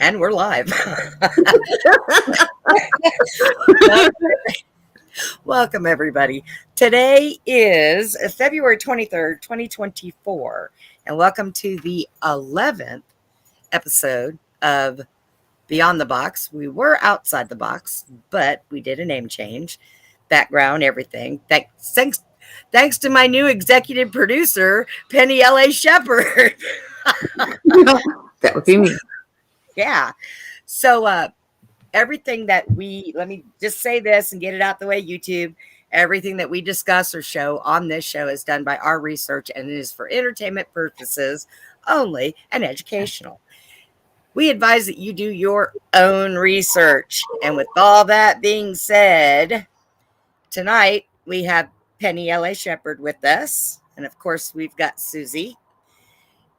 And we're live. Welcome, everybody. Today is February 23rd, 2024, and welcome to the 11th episode of Beyond the Box. We were outside the box, but we did a name change, background, everything. Thanks to my new executive producer, Penny L.A. Shepherd. That would be me. Yeah. So, everything that let me just say this and get it out the way, YouTube. Everything that we discuss or show on this show is done by our research and it is for entertainment purposes only and educational. We advise that you do your own research. And with all that being said, tonight we have Penny L.A. Shepherd with us. And of course, we've got Susie.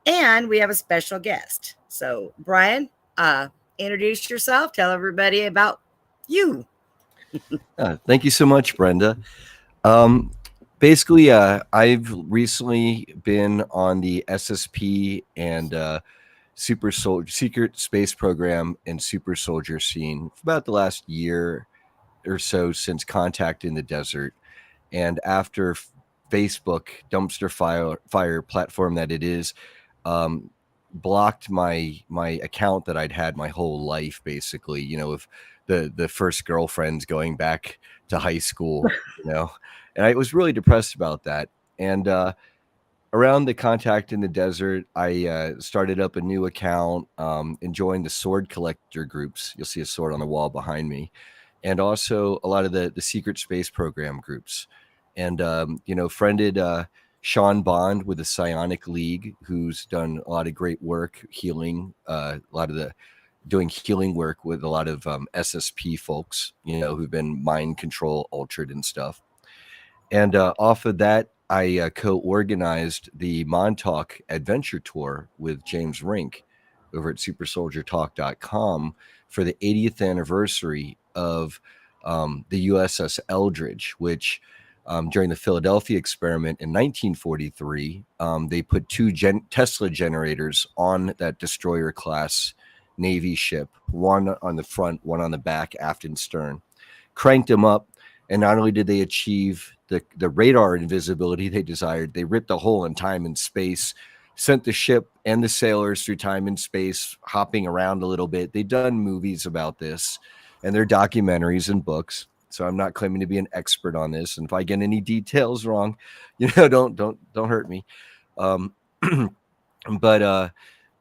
And we have a special guest. So, Brian, introduce yourself. Tell everybody about you. Thank you so much, Brenda. Um, Basically, I've recently been on the SSP and Super Soldier Secret Space Program and Super Soldier scene for about the last year or so since Contact in the Desert. And after Facebook dumpster fire platform that it is, um, blocked my account that I'd had my whole life, basically. Of the first girlfriends going back to high school, and I was really depressed about that. And around the Contact in the Desert, I started up a new account, and joined the sword collector groups. You'll see a sword on the wall behind me, and also a lot of the secret space program groups. And friended Sean Bond with the Psionic League, who's done a lot of great work healing, doing healing work with a lot of SSP folks, who've been mind control altered and stuff. And off of that, I co-organized the MONTAUK adventure tour with James Rink over at supersoldiertalk.com for the 80th anniversary of the USS Eldridge, which during the Philadelphia experiment in 1943, they put two Tesla generators on that destroyer class Navy ship, one on the front, one on the back, aft and stern, cranked them up. And not only did they achieve the radar invisibility they desired, they ripped a hole in time and space, sent the ship and the sailors through time and space, hopping around a little bit. They've done movies about this, and they're documentaries and books. So I'm not claiming to be an expert on this. And if I get any details wrong, don't hurt me. Um, but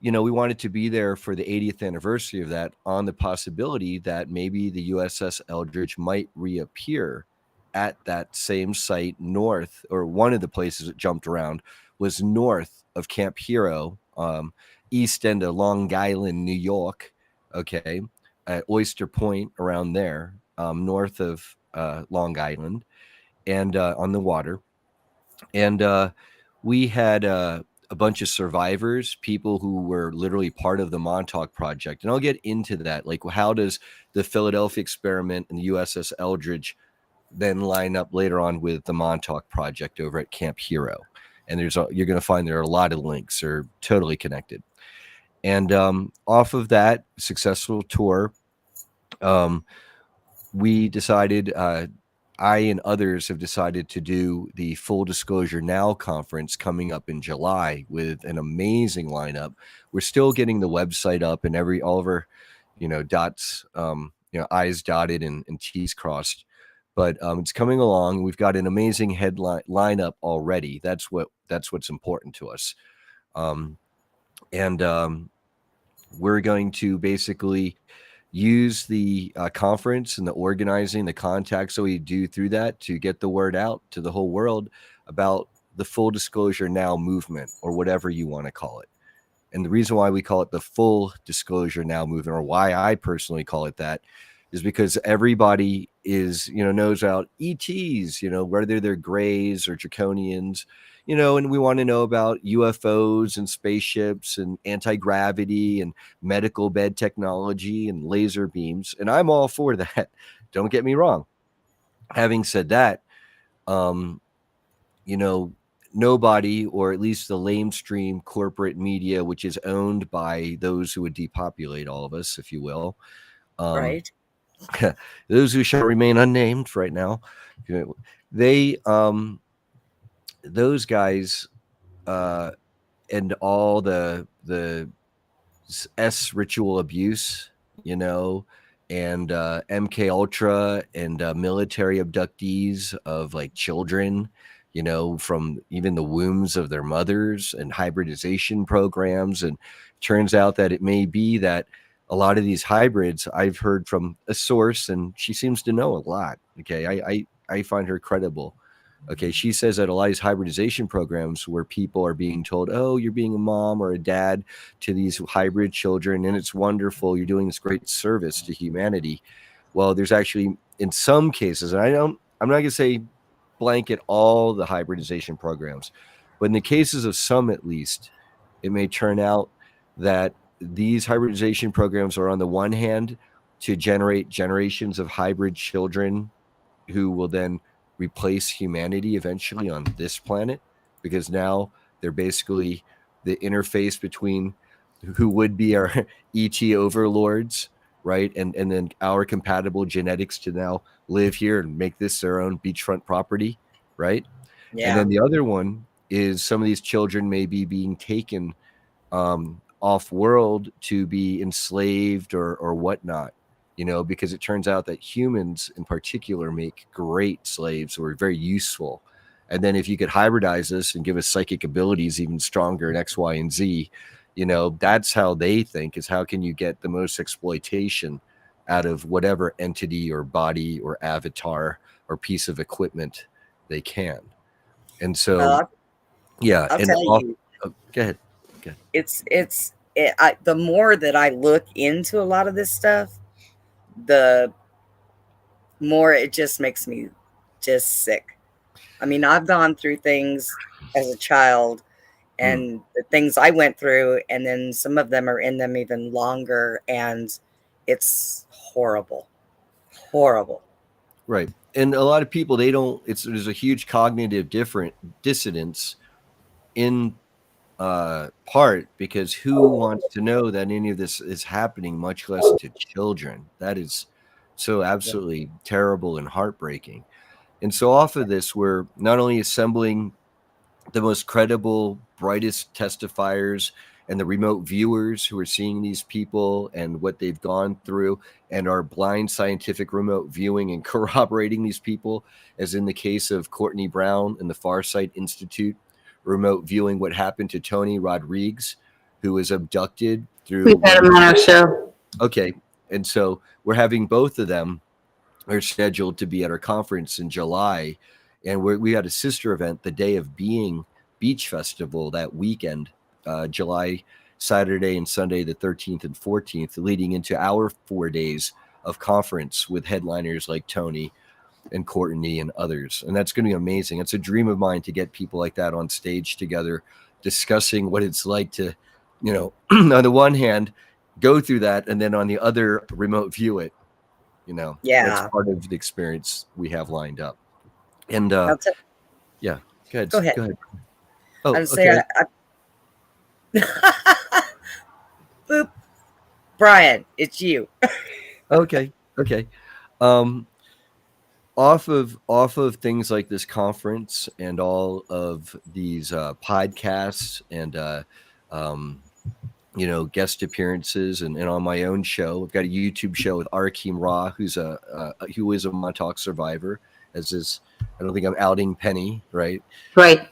we wanted to be there for the 80th anniversary of that, on the possibility that maybe the USS Eldridge might reappear at that same site north, or one of the places it jumped around was north of Camp Hero, east end of Long Island, New York, okay, at Oyster Point, around there, north of Long Island, and on the water. And we had a bunch of survivors, people who were literally part of the Montauk project. And I'll get into that. Like, how does the Philadelphia experiment and the USS Eldridge then line up later on with the Montauk project over at Camp Hero? And you're going to find there are a lot of links. They're totally connected. And off of that successful tour, we decided, I and others have decided to do the Full Disclosure Now conference coming up in July with an amazing lineup. We're still getting the website up and all of our, dots, I's dotted and T's crossed. But it's coming along. We've got an amazing headline lineup already. That's what's important to us. And we're going to basically use the conference and the organizing, the contacts that we do through that to get the word out to the whole world about the Full Disclosure Now movement, or whatever you want to call it. And the reason why we call it the Full Disclosure Now movement, or why I personally call it that, is because everybody knows about ETs, whether they're Greys or Draconians, and we want to know about UFOs and spaceships and anti-gravity and medical bed technology and laser beams. And I'm all for that. Don't get me wrong. Having said that, nobody, or at least the lamestream corporate media, which is owned by those who would depopulate all of us, if you will. Right. Those who shall remain unnamed right now, they, those guys, and all the S ritual abuse, and MK Ultra and military abductees of like children, from even the wombs of their mothers, and hybridization programs. And turns out that it may be that a lot of these hybrids, I've heard from a source, and she seems to know a lot. Okay, I find her credible. Okay, she says that a lot of these hybridization programs where people are being told, oh, you're being a mom or a dad to these hybrid children, and it's wonderful. You're doing this great service to humanity. Well, there's actually, in some cases, and I'm not going to say blanket all the hybridization programs, but in the cases of some at least, it may turn out that these hybridization programs are on the one hand to generate generations of hybrid children who will then replace humanity eventually on this planet, because now they're basically the interface between who would be our ET overlords, right? And then our compatible genetics to now live here and make this their own beachfront property, right? And Yeah. then the other one is some of these children may be being taken off world to be enslaved or whatnot, because it turns out that humans in particular make great slaves who are very useful. And then if you could hybridize us and give us psychic abilities even stronger in X, Y, and Z, that's how they think, is how can you get the most exploitation out of whatever entity or body or avatar or piece of equipment they can. And so, Well, yeah. I'll And tell you, go ahead. the more that I look into a lot of this stuff, the more it just makes me just sick. I mean, I've gone through things as a child, and the things I went through, and then some of them are in them even longer, and it's horrible. Horrible. Right. And a lot of people, there's a huge cognitive dissonance in part because who wants to know that any of this is happening, much less to children? That is so absolutely terrible and heartbreaking. And so off of this, we're not only assembling the most credible, brightest testifiers and the remote viewers who are seeing these people and what they've gone through and are blind scientific remote viewing and corroborating these people, as in the case of Courtney Brown and the Farsight Institute, remote viewing what happened to Tony Rodriguez, who was abducted through. We've had him on our show. Okay. And so we're having both of them are scheduled to be at our conference in July. And we had a sister event, the Day of Being Beach Festival, that weekend, July, Saturday and Sunday, the 13th and 14th, leading into our 4 days of conference with headliners like Tony and Courtney and others. And that's going to be amazing. It's a dream of mine to get people like that on stage together, discussing what it's like to, on the one hand, go through that, and then on the other, remote view it. That's part of the experience we have lined up. And yeah, go ahead. Go ahead. Oh, I'd say boop. Brian, it's you. Okay. Off of things like this conference and all of these podcasts and guest appearances and on my own show, I've got a YouTube show with Arkeem Ra, who is a MONTAUK survivor. I don't think I'm outing Penny, right? Right.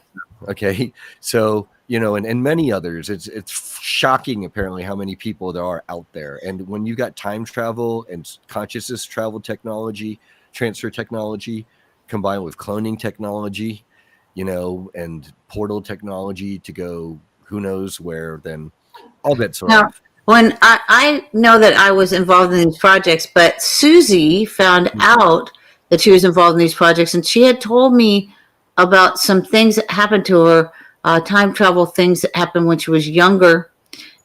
Okay. So, and many others. It's shocking apparently how many people there are out there. And when you got time travel and consciousness travel technology, transfer technology, combined with cloning technology, and portal technology to go who knows where, then all bets are off. When I know that I was involved in these projects, but Susie found out that she was involved in these projects, and she had told me about some things that happened to her, time travel things that happened when she was younger.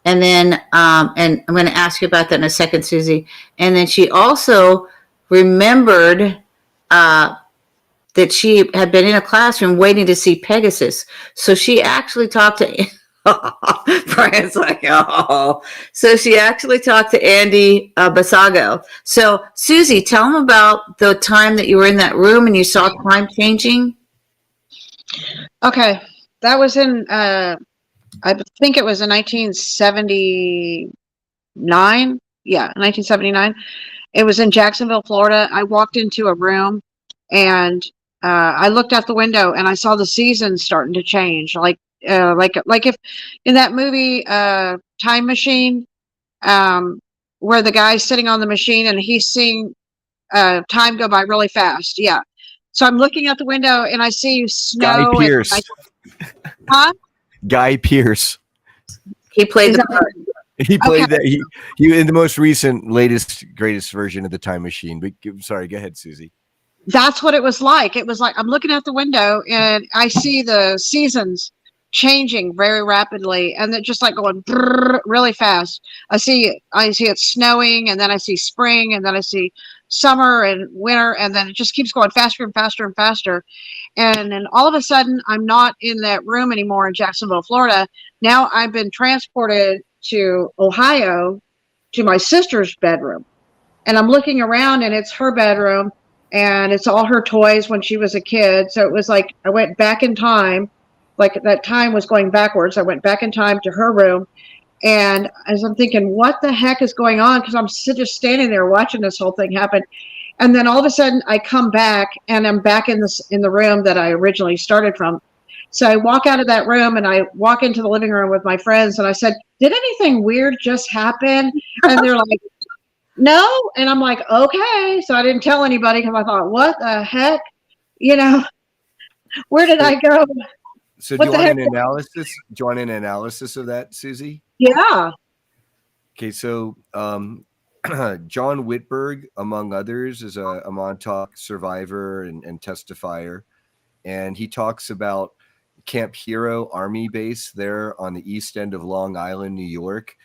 And then, and I'm going to ask you about that in a second, Susie. And then she also remembered that she had been in a classroom waiting to see Pegasus. So she actually talked to Brian's like, oh. So she actually talked to Andy Basago. So Susie, tell him about the time that you were in that room and you saw time changing. Okay, that was in I think it was in 1979. Yeah, 1979. It was in Jacksonville, Florida. I walked into a room and I looked out the window and I saw the seasons starting to change. Like if in that movie Time Machine, where the guy's sitting on the machine and he's seeing time go by really fast. Yeah. So I'm looking out the window and I see snow. Guy Pearce. Huh? Guy Pearce. He played the part. He played that. He in the most recent, latest, greatest version of the Time Machine. But sorry, go ahead, Susie. That's what it was like. It was like I'm looking out the window and I see the seasons changing very rapidly, and they're just like going really fast. I see it snowing, and then I see spring, and then I see summer and winter, and then it just keeps going faster and faster and faster. And then all of a sudden, I'm not in that room anymore in Jacksonville, Florida. Now I've been transported to Ohio to my sister's bedroom. And I'm looking around and it's her bedroom and it's all her toys when she was a kid. So it was like I went back in time, like that time was going backwards. I went back in time to her room. And as I'm thinking, what the heck is going on? Because I'm just standing there watching this whole thing happen. And then all of a sudden I come back and I'm back in the room that I originally started from. So I walk out of that room and I walk into the living room with my friends and I said, did anything weird just happen? And they're like, no. And I'm like, okay. So I didn't tell anybody because I thought, what the heck? You know, where did I go? So do you want an analysis? Do you want an analysis of that, Susie? Yeah. Okay, so John Whitberg, among others, is a Montauk survivor and testifier. And he talks about Camp Hero Army Base there on the east end of Long Island, New York,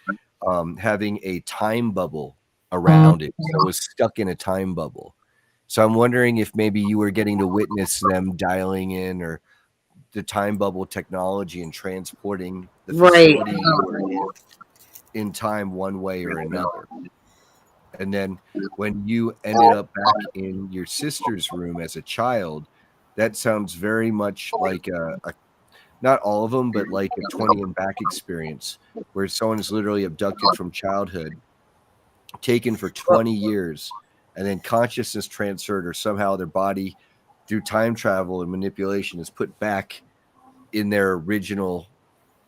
having a time bubble around it. So it was stuck in a time bubble. So I'm wondering if maybe you were getting to witness them dialing in or the time bubble technology and transporting the facility you were in time one way or another. And then when you ended up back in your sister's room as a child, that sounds very much like a not all of them, but like a 20 and back experience where someone is literally abducted from childhood, taken for 20 years, and then consciousness transferred, or somehow their body through time travel and manipulation is put back in their original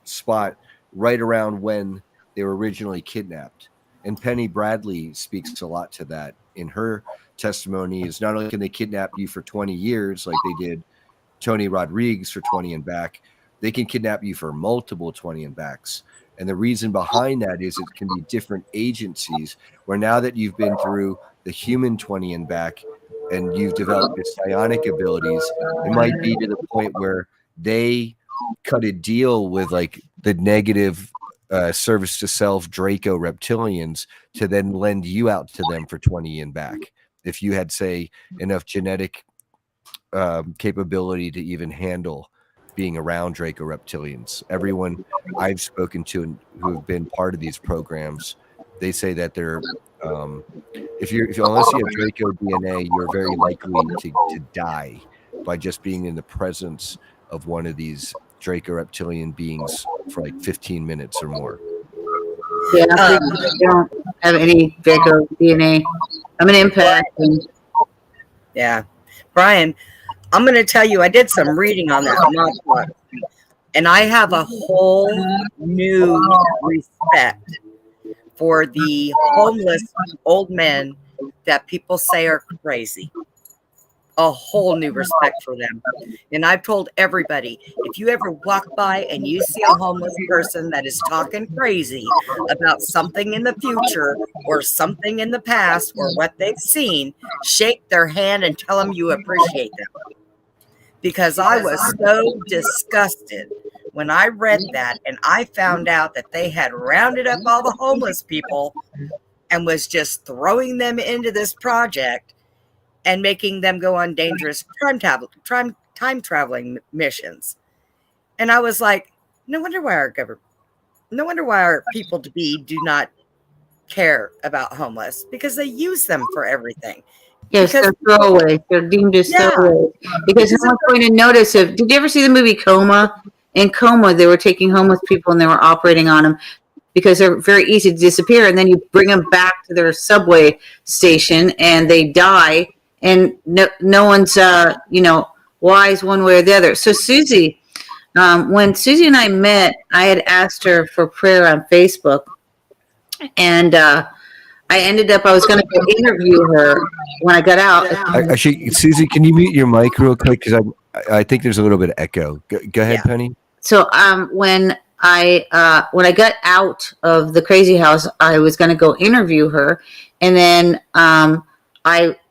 spot right around when they were originally kidnapped. And Penny Bradley speaks a lot to that in her testimony. Is not only can they kidnap you for 20 years like they did Tony Rodriguez for 20 and back, they can kidnap you for multiple 20 and backs. And the reason behind that is it can be different agencies where now that you've been through the human 20 and back and you've developed your psionic abilities, it might be to the point where they cut a deal with like the negative service to self Draco reptilians to then lend you out to them for 20 and back. If you had, say, enough genetic capability to even handle being around Draco reptilians. Everyone I've spoken to who have been part of these programs, they say that they're if unless you have Draco DNA, you're very likely to die by just being in the presence of one of these Draco reptilian beings for like 15 minutes or more. Yeah, I don't have any Draco DNA. I'm an empath. Yeah. Brian, I'm going to tell you, I did some reading on that Montauk, and I have a whole new respect for the homeless old men that people say are crazy. A whole new respect for them. And I've told everybody, if you ever walk by and you see a homeless person that is talking crazy about something in the future or something in the past or what they've seen, shake their hand and tell them you appreciate them. Because I was so disgusted when I read that and I found out that they had rounded up all the homeless people and was just throwing them into this project. and making them go on dangerous time traveling missions. And I was like, no wonder why our government, no wonder why our people to be do not care about homeless, because they use them for everything. Yes, Because they're throwaways. They're deemed as yeah, throwaways. Because no one's going to notice if. Did you ever see the movie Coma? In Coma, they were taking homeless people and they were operating on them because they're very easy to disappear. And then you bring them back to their subway station and they die, and no one's wise one way or the other. So Susie, when Susie and I met, I had asked her for prayer on Facebook, and I was going to go interview her when I got out. Actually, Susie, can you mute your mic real quick? Because I think there's a little bit of echo. Go ahead, Yeah. Penny. So when I got out of the crazy house, I was going to go interview her, and then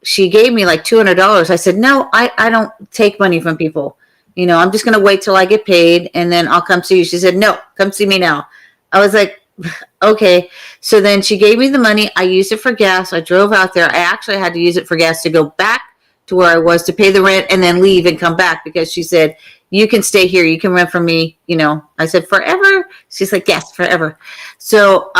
she gave me like $200. I said, no, I don't take money from people. I'm just going to wait till I get paid, and then I'll come see you. She said, no, come see me now. I was like, okay. So then she gave me the money. I used it for gas. I drove out there. I actually had to use it for gas to go back to where I was to pay the rent and then leave and come back, because she said, you can stay here. You can rent from me. I said, forever? She's like, yes, forever. So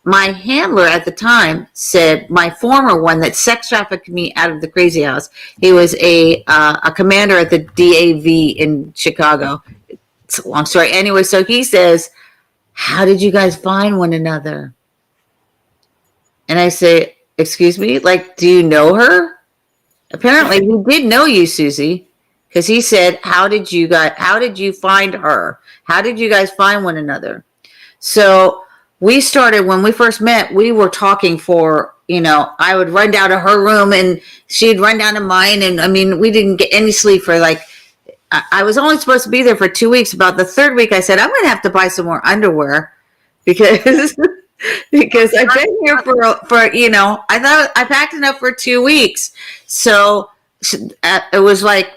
my handler at the time said, my former one that sex trafficked me out of the crazy house, he was a commander at the DAV in Chicago. It's a long story. Anyway, so he says, how did you guys find one another? And I say, excuse me? Like, do you know her? Apparently he did know you, Susie, because he said, how did you find her? How did you guys find one another? So we started, when we first met, we were talking for, I would run down to her room and she'd run down to mine. And I mean, we didn't get any sleep for I was only supposed to be there for 2 weeks. About the third week, I said, I'm going to have to buy some more underwear because I've been here for I thought I packed enough for 2 weeks. So it was like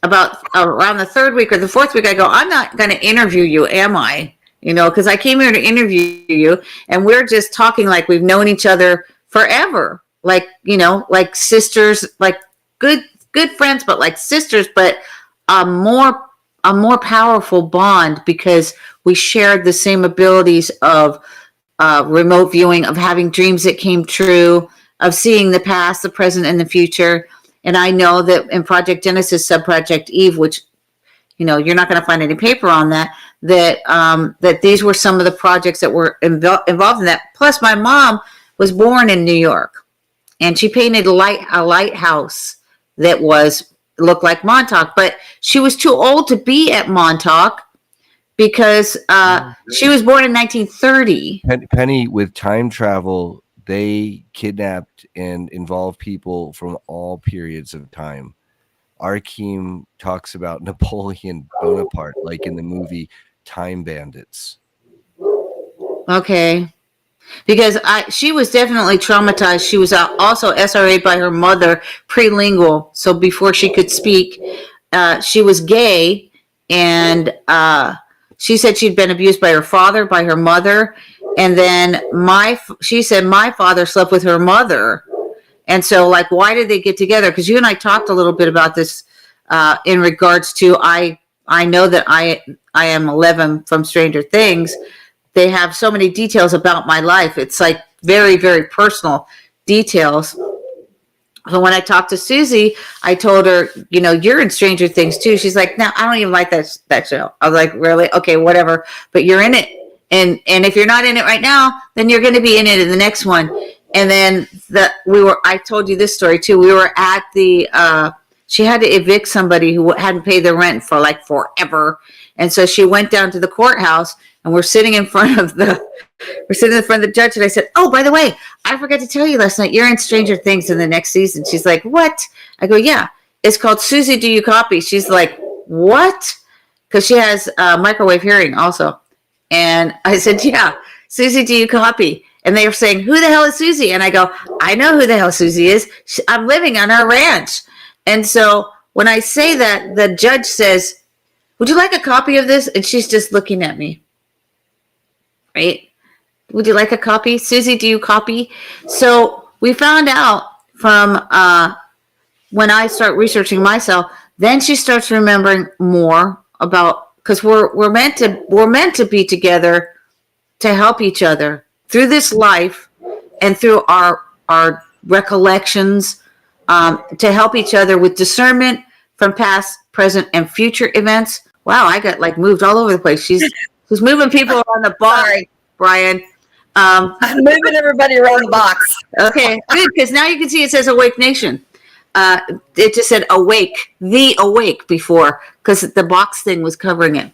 about around the third week or the fourth week, I go, I'm not going to interview you, am I? Because I came here to interview you, and we're just talking like we've known each other forever, like sisters, like good friends, but like sisters, but a more powerful bond because we shared the same abilities of remote viewing, of having dreams that came true, of seeing the past, the present, and the future. And I know that in Project Genesis, Subproject Eve, which you're not going to find any paper on that these were some of the projects that were involved in that. Plus, my mom was born in New York, and she painted a lighthouse that looked like Montauk, but she was too old to be at Montauk because she was born in 1930. Penny, with time travel, they kidnapped and involved people from all periods of time. Arkeem talks about Napoleon Bonaparte, like in the movie Time Bandits. Okay. Because she was definitely traumatized. She was also SRA'd by her mother, prelingual. So before she could speak, she was gay, and she said she'd been abused by her father, by her mother, and then she said my father slept with her mother. And so, like, why did they get together? Because you and I talked a little bit about this in regards to I know that I am 11 from Stranger Things. They have so many details about my life. It's like very, very personal details. So when I talked to Susie, I told her, you're in Stranger Things too. She's like, no, I don't even like that show. I was like, really? Okay, whatever. But you're in it. And if you're not in it right now, then you're going to be in it in the next one. And then I told you this story too. We were at she had to evict somebody who hadn't paid their rent for like forever. And so she went down to the courthouse, and we're sitting in front of the judge. And I said, oh, by the way, I forgot to tell you last night, you're in Stranger Things in the next season. She's like, what? I go, yeah, it's called Susie, Do You Copy? She's like, what? Because she has microwave hearing also. And I said, yeah, Susie, do you copy? And they were saying, who the hell is Susie? And I go, I know who the hell Susie is. I'm living on her ranch. And so when I say that, the judge says, would you like a copy of this? And she's just looking at me. Right? Would you like a copy? Susie, do you copy? So we found out from when I start researching myself, then she starts remembering more about, because we're meant to be together to help each other through this life and through our recollections, to help each other with discernment from past, present, and future events. Wow, I got like moved all over the place. She's moving people around the box, Sorry. Brian. I'm moving everybody around the box. Okay, good, because now you can see it says Awake Nation. It just said awake, the awake before, because the box thing was covering it.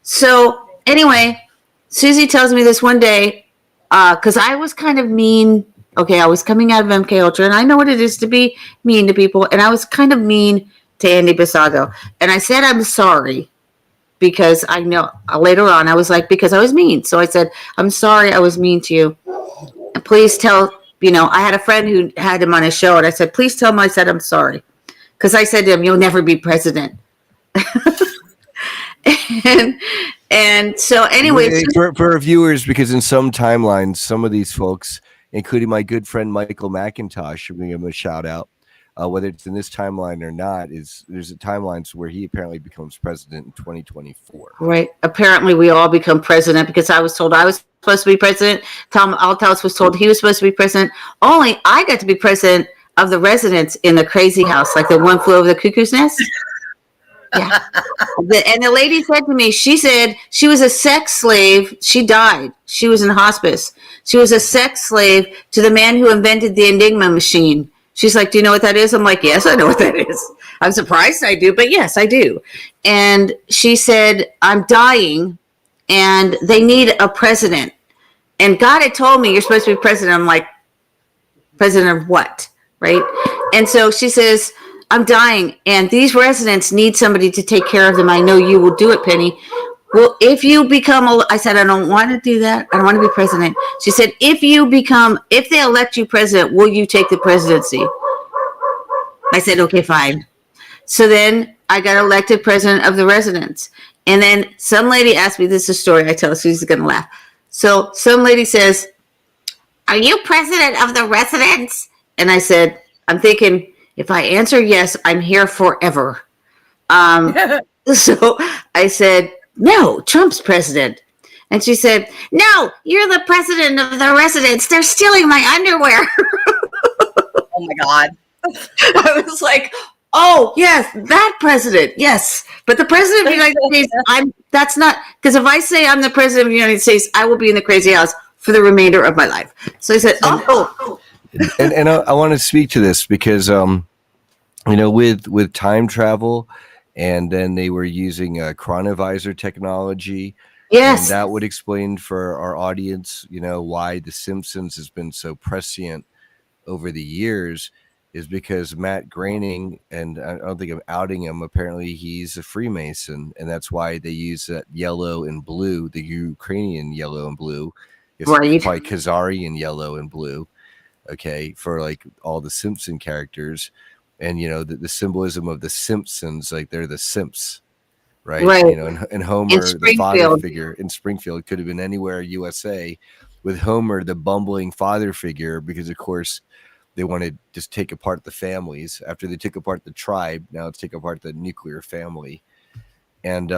So anyway, Susie tells me this one day, because I was kind of mean. Okay, I was coming out of MK Ultra, and I know what it is to be mean to people, and I was kind of mean to Andy Basago. And I said, I'm sorry, because I know later on I was like, because I was mean. So I said, I'm sorry I was mean to you. And please tell, I had a friend who had him on his show, and I said, please tell him I said I'm sorry. Because I said to him, you'll never be president. and so anyway. For our viewers, because in some timelines, some of these folks, including my good friend Michael McIntosh, I'm going to give him a shout out, whether it's in this timeline or not, there's a timeline where he apparently becomes president in 2024. Right. Apparently we all become president, because I was told I was supposed to be president. Tom Altaus was told he was supposed to be president. Only I got to be president of the residents in the crazy house, like the One Flew Over the Cuckoo's Nest. Yeah. And the lady said to me, she said she was a sex slave. She died. She was in hospice. She was a sex slave to the man who invented the Enigma machine. She's like, do you know what that is? I'm like, yes, I know what that is. I'm surprised I do, but yes, I do. And she said, I'm dying and they need a president. And God had told me you're supposed to be president. I'm like, president of what? Right? And so she says, I'm dying and these residents need somebody to take care of them. I know you will do it, Penny. Well, if you become, I said, I don't want to do that. I don't want to be president. She said, if they elect you president, will you take the presidency? I said, okay, fine. So then I got elected president of the residents. And then some lady asked me, this is a story I tell, Susie's going to laugh. So some lady says, are you president of the residents? And I said, I'm thinking, if I answer yes, I'm here forever. So I said, no, Trump's president. And she said, no, you're the president of the residents. They're stealing my underwear. Oh my God. I was like, oh, yes, that president. Yes. But the president of the United States, that's not, because if I say I'm the president of the United States, I will be in the crazy house for the remainder of my life. So I said, oh. And I want to speak to this because, with time travel, and then they were using chronovisor technology. Yes. And that would explain for our audience, why The Simpsons has been so prescient over the years, is because Matt Groening, and I don't think I'm outing him, apparently he's a Freemason, and that's why they use that yellow and blue, the Ukrainian yellow and blue. It's right. Probably Khazarian yellow and blue, okay, for like all the Simpson characters. And, the symbolism of the Simpsons, like they're the Simps, right? And Homer, the father figure in Springfield, could have been anywhere USA, with Homer, the bumbling father figure, because, of course, they want to just take apart the families. After they took apart the tribe, now let's take apart the nuclear family. And,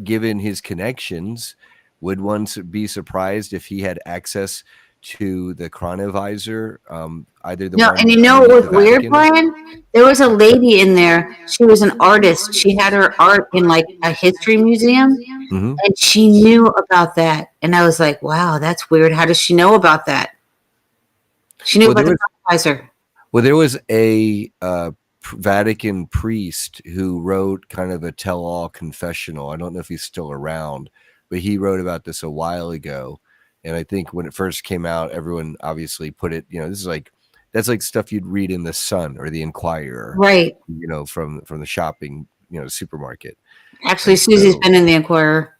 given his connections, would one be surprised if he had access to the chronovisor, either the and what was weird, Brian? There was a lady in there. She was an artist. She had her art in like a history museum, and she knew about that. And I was like, wow, that's weird. How does she know about that? She knew about the chronovisor. Well, there was a Vatican priest who wrote kind of a tell-all confessional. I don't know if he's still around, but he wrote about this a while ago. And I think when it first came out, everyone obviously put it, that's like stuff you'd read in the Sun or the Inquirer, right? From the shopping, supermarket. Actually, Susie's been in the Inquirer.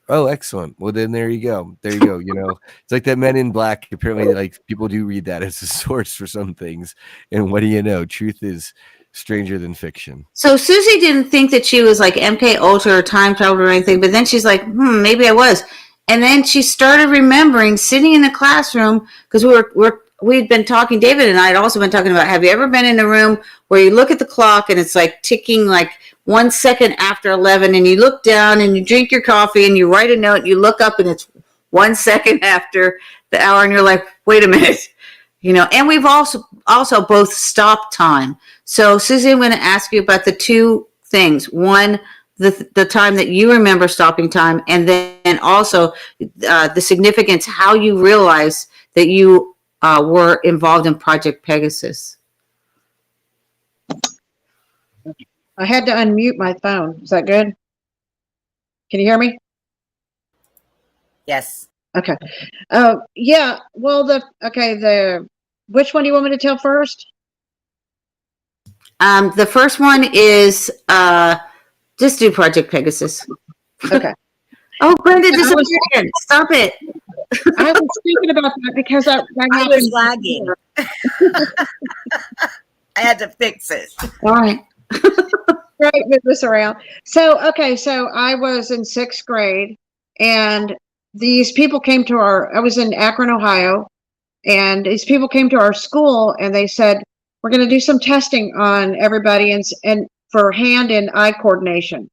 Oh, excellent. Well, then there you go. It's like that Men in Black. Apparently, like people do read that as a source for some things. And what do you know? Truth is stranger than fiction. So Susie didn't think that she was like MK Ultra or time travel or anything, but then she's like, maybe I was. And then she started remembering sitting in the classroom, because we'd been talking, David and I had also been talking about, have you ever been in a room where you look at the clock and it's like ticking like 1 second after 11, and you look down and you drink your coffee and you write a note and you look up and it's 1 second after the hour and you're like, wait a minute, and we've also both stopped time. So Susie, I'm going to ask you about the two things. One, the time that you remember stopping time, and then also the significance, how you realize that you were involved in Project Pegasus. I had to unmute my phone. Is that good? Can you hear me? Yes. Okay. Yeah. Well, which one do you want me to tell first? The first one is just do Project Pegasus. Okay. Oh, Brenda disappeared. Stop it. I was thinking about that because I was lagging. I had to fix it. All right. Right, move this around. So I was in 6th grade, and these people came to I was in Akron, Ohio, and these people came to our school and they said, we're going to do some testing on everybody and for hand and eye coordination.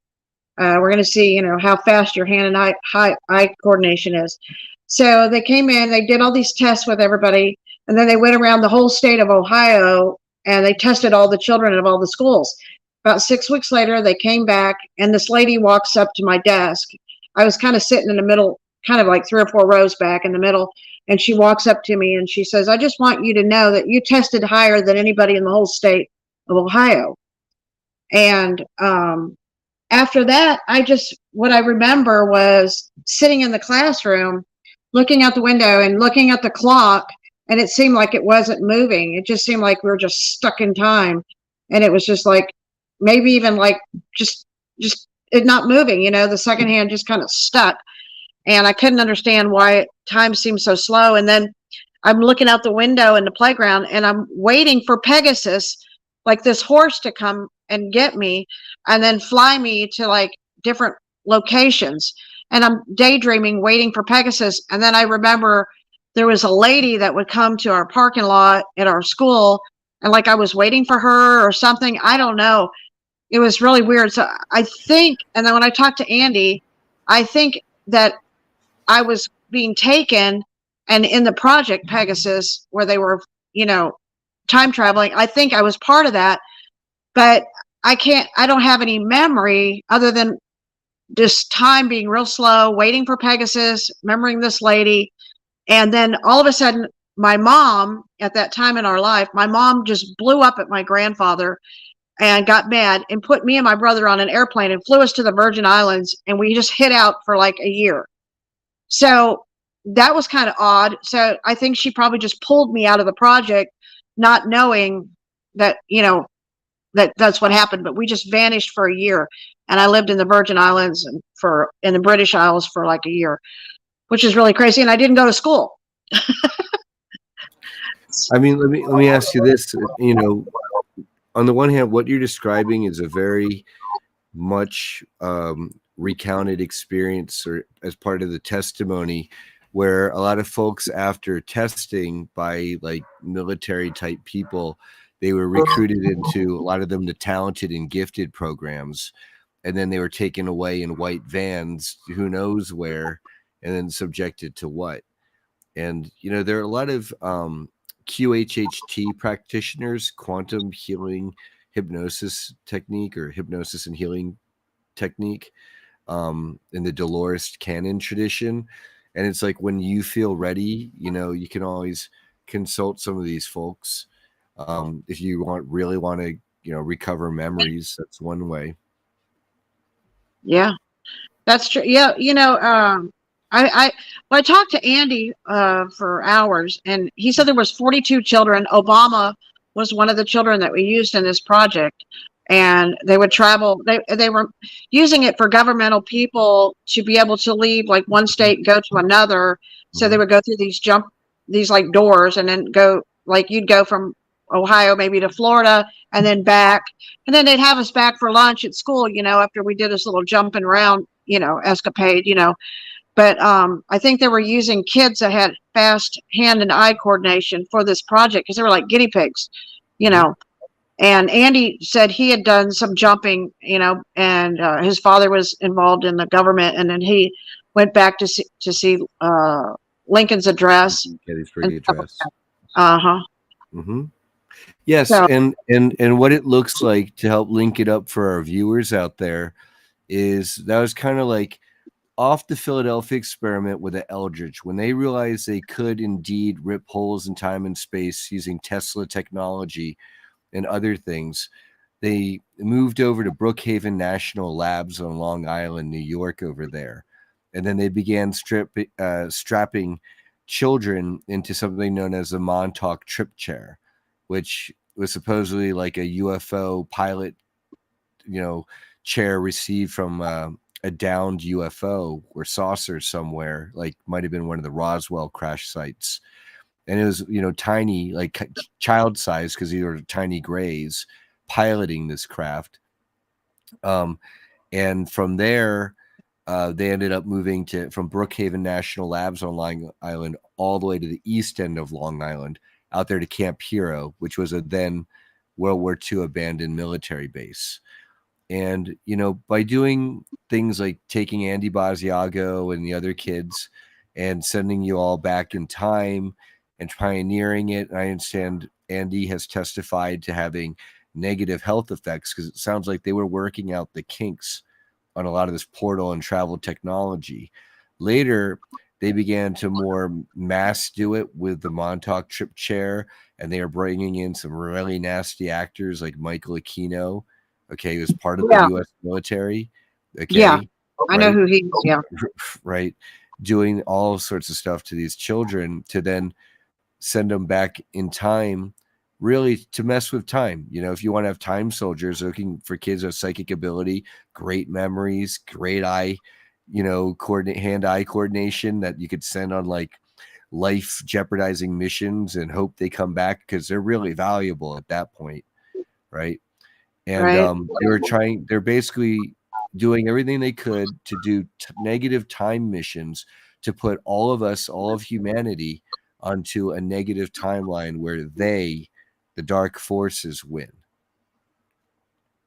We're going to see, how fast your hand and eye coordination is. So they came in, they did all these tests with everybody, and then they went around the whole state of Ohio and they tested all the children of all the schools. About 6 weeks later, they came back, and this lady walks up to my desk. I was kind of sitting in the middle, kind of like 3 or 4 rows back in the middle, and she walks up to me and she says, I just want you to know that you tested higher than anybody in the whole state of Ohio. And after that, what I remember was sitting in the classroom, looking out the window and looking at the clock, and it seemed like it wasn't moving. It just seemed like we were just stuck in time. And it was just like, maybe even like just it not moving, the second hand just kind of stuck. And I couldn't understand why time seemed so slow. And then I'm looking out the window in the playground and I'm waiting for Pegasus, like this horse, to come and get me and then fly me to like different locations. And I'm daydreaming, waiting for Pegasus. And then I remember there was a lady that would come to our parking lot at our school, and like I was waiting for her or something. I don't know. It was really weird. So I think, and then when I talked to Andy, I think that I was being taken, and in the Project Pegasus where they were, time traveling, I think I was part of that, but I don't have any memory other than just time being real slow, waiting for Pegasus, remembering this lady. And then all of a sudden, my mom, at that time in our life, my mom just blew up at my grandfather and got mad and put me and my brother on an airplane and flew us to the Virgin Islands, and we just hid out for like a year. So that was kind of odd. So I think she probably just pulled me out of the project, not knowing that, that's what happened. But we just vanished for a year, and I lived in the Virgin Islands and in the British Isles for like a year, which is really crazy. And I didn't go to school. I mean, let me ask you this. On the one hand, what you're describing is a very much recounted experience, or as part of the testimony, where a lot of folks, after testing by like military type people, they were recruited into, a lot of them, the talented and gifted programs, and then they were taken away in white vans, who knows where, and then subjected to what. And there are a lot of QHHT practitioners, quantum healing hypnosis technique, or hypnosis and healing technique, in the Dolores Cannon tradition. And it's like, when you feel ready, you can always consult some of these folks. If you really want to, recover memories, that's one way. Yeah, that's true. Yeah. I talked to Andy for hours, and he said there was 42 children. Obama was one of the children that we used in this project, and they would travel. They were using it for governmental people to be able to leave like one state and go to another. So they would go through these like doors, and then go, like, you'd go from Ohio maybe to Florida and then back, and then they'd have us back for lunch at school, after we did this little jumping around, escapade, But I think they were using kids that had fast hand and eye coordination for this project because they were like guinea pigs, you know. And Andy said he had done some jumping, you know, and his father was involved in the government, and then he went back to see Lincoln's address. Gettysburg Address. Uh-huh. Mm-hmm. Yes, So, and what it looks like, to help link it up for our viewers out there, is that was kind of like off the Philadelphia experiment with the Eldridge, when they realized they could indeed rip holes in time and space using Tesla technology and other things. They moved over to Brookhaven National Labs on Long Island, New York, over there. And then they began strapping children into something known as the MONTAUK trip chair, which was supposedly like a UFO pilot, chair received from a downed UFO or saucer somewhere, like might have been one of the Roswell crash sites. And it was, tiny, like child size, because these were tiny grays piloting this craft. And from there, they ended up moving from Brookhaven National Labs on Long Island all the way to the east end of Long Island, out there to Camp Hero, which was a then World War II abandoned military base. And, by doing things like taking Andy Basiago and the other kids and sending you all back in time and pioneering it, I understand Andy has testified to having negative health effects, because it sounds like they were working out the kinks on a lot of this portal and travel technology. Later, they began to more mass do it with the Montauk trip chair, and they are bringing in some really nasty actors like Michael Aquino. Okay, he was part of the U.S. military. Okay, yeah, I know who he is. Yeah, right, doing all sorts of stuff to these children to then send them back in time, really to mess with time. If you want to have time soldiers looking for kids with psychic ability, great memories, great eye, hand-eye coordination that you could send on like life jeopardizing missions and hope they come back, because they're really valuable at that point, right? And they're basically doing everything they could to do negative time missions to put all of us, all of humanity, onto a negative timeline where they, the dark forces, win.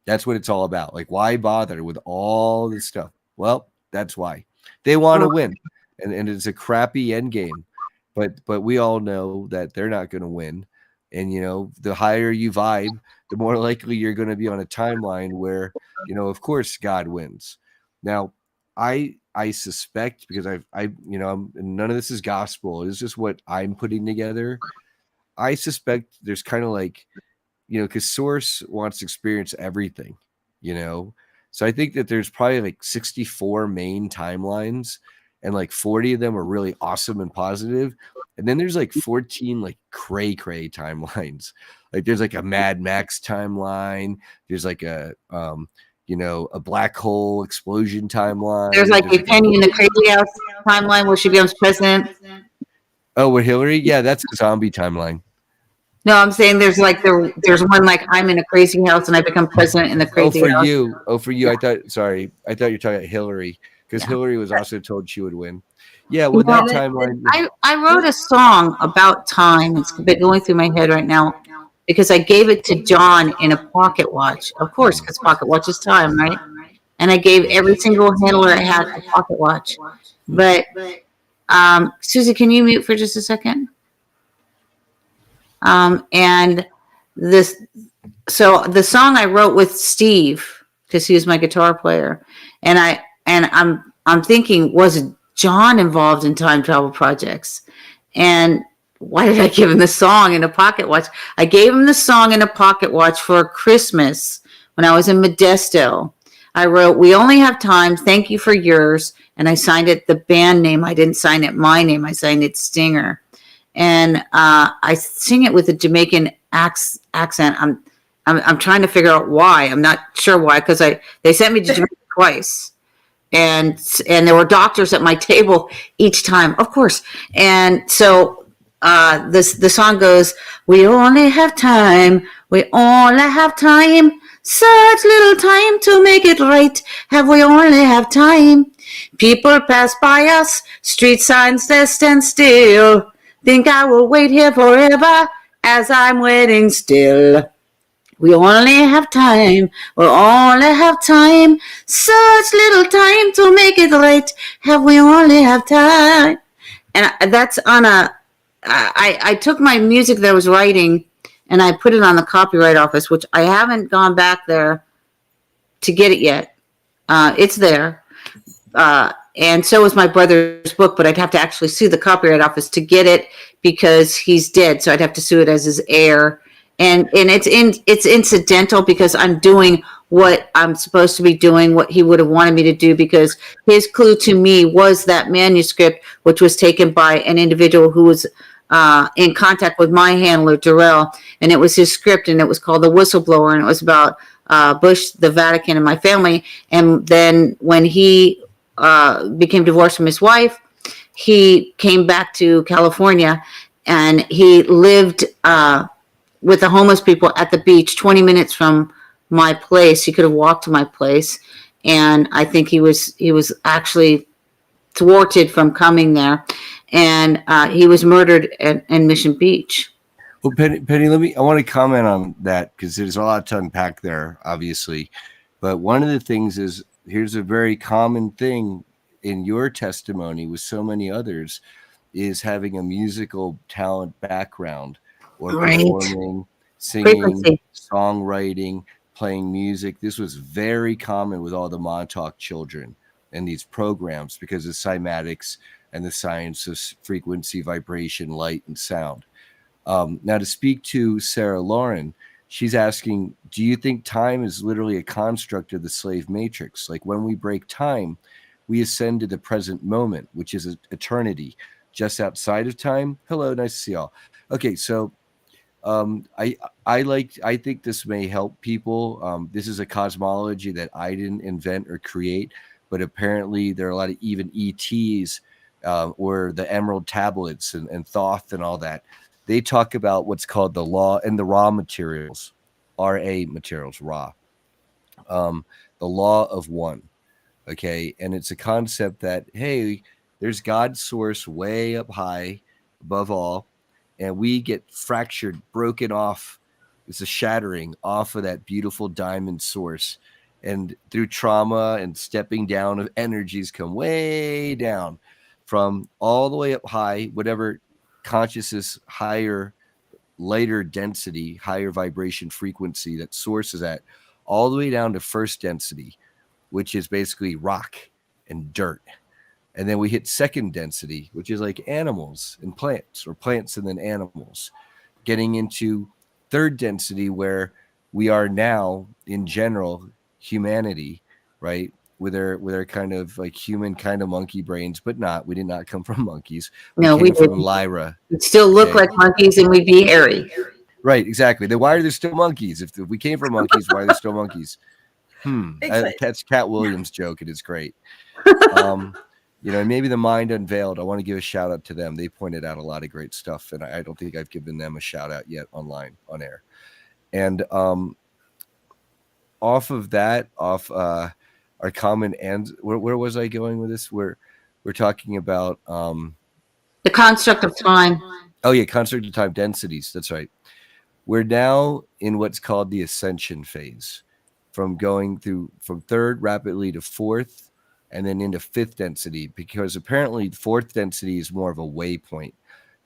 That's what it's all about. Like, why bother with all this stuff? Well, that's why. They want to win. And it's a crappy end game. But we all know that they're not going to win. And, the higher you vibe, the more likely you're going to be on a timeline where, of course, God wins. Now, I suspect, because none of this is gospel. It's just what I'm putting together. I suspect there's kind of like, because Source wants to experience everything, So I think that there's probably like 64 main timelines, and like 40 of them are really awesome and positive. And then there's like 14 like cray timelines. Like there's like a Mad Max timeline. There's like a black hole explosion timeline. There's like a Penny in the Crazy House timeline where she becomes president. Oh, with Hillary? Yeah, that's a zombie timeline. No, I'm saying there's one like I'm in a crazy house and I become president in the crazy house. For you. I thought you were talking about Hillary, because Hillary was also told she would win. Yeah, with that timeline. I wrote a song about time. It's been going through my head right now because I gave it to John in a pocket watch. Of course, because pocket watch is time, right? And I gave every single handler I had a pocket watch. But Susie, can you mute for just a second? And so the song I wrote with Steve, because he was my guitar player, and I'm thinking, was John involved in time travel projects? And why did I give him the song in a pocket watch? I gave him the song in a pocket watch for Christmas when I was in Modesto. I wrote, "We only have time. Thank you for yours." And I signed it the band name. I didn't sign it my name. I signed it Stinger. And I sing it with a Jamaican accent. I'm trying to figure out why. I'm not sure why, because they sent me to Jamaica twice, and there were doctors at my table each time, of course. And so the song goes, "We only have time. We only have time. Such little time to make it right. Have we only have time? People pass by us, street signs that stand still. Think I will wait here forever as I'm waiting still. We only have time, we only have time, such little time to make it right. Have we only have time? And that's on a. I took my music that I was writing and I put it on the Copyright Office, which I haven't gone back there to get it yet. It's there. And so is my brother's book, but I'd have to actually sue the Copyright Office to get it because he's dead. So I'd have to sue it as his heir. And it's incidental because I'm doing what I'm supposed to be doing, what he would have wanted me to do, because his clue to me was that manuscript, which was taken by an individual who was in contact with my handler, Darrell, and it was his script, and it was called The Whistleblower, and it was about Bush, the Vatican, and my family. And then when he became divorced from his wife, he came back to California, and he lived with the homeless people at the beach, 20 minutes from my place. He could have walked to my place, and I think he was actually thwarted from coming there, and he was murdered in Mission Beach. Well, Penny, I want to comment on that because there's a lot to unpack there, obviously. But one of the things is, here's a very common thing in your testimony with so many others, is having a musical talent background, or performing, singing, Frequency. songwriting, playing music. This was very common with all the Montauk children and these programs because of cymatics and the science of frequency, vibration, light, and sound. Now, to speak to Sarah Lauren, she's asking, do you think time is literally a construct of the slave matrix? Like when we break time, we ascend to the present moment, which is eternity, just outside of time. Hello, nice to see y'all. Okay, so I think this may help people. This is a cosmology that I didn't invent or create, but apparently there are a lot of even ETs or the Emerald Tablets and Thoth and all that. They talk about what's called the law and the raw materials, RA materials, raw, the law of one. Okay, and it's a concept that, hey, there's God's source way up high above all, and we get fractured, broken off. It's a shattering off of that beautiful diamond source. And through trauma and stepping down of energies come way down from all the way up high, whatever consciousness, higher, lighter density, higher vibration frequency that source is at, all the way down to first density, which is basically rock and dirt. And then we hit second density, which is like animals and plants, or plants and then animals, getting into third density where we are now in general humanity, right? With our kind of like human kind of monkey brains, but not, we did not come from monkeys. We came from Lyra. We'd still look like monkeys and we'd be hairy. Right, exactly. Then why are there still monkeys? If we came from monkeys, why are there still monkeys? That's Cat Williams' joke. It is great. Maybe the Mind Unveiled. I want to give a shout out to them. They pointed out a lot of great stuff, and I don't think I've given them a shout out yet online on air. And off of that, our common and where was I going with this? We're talking about the construct of time. Oh yeah, construct of time densities. That's right. We're now in what's called the ascension phase, from going through from third rapidly to fourth, and then into fifth density, because apparently fourth density is more of a waypoint.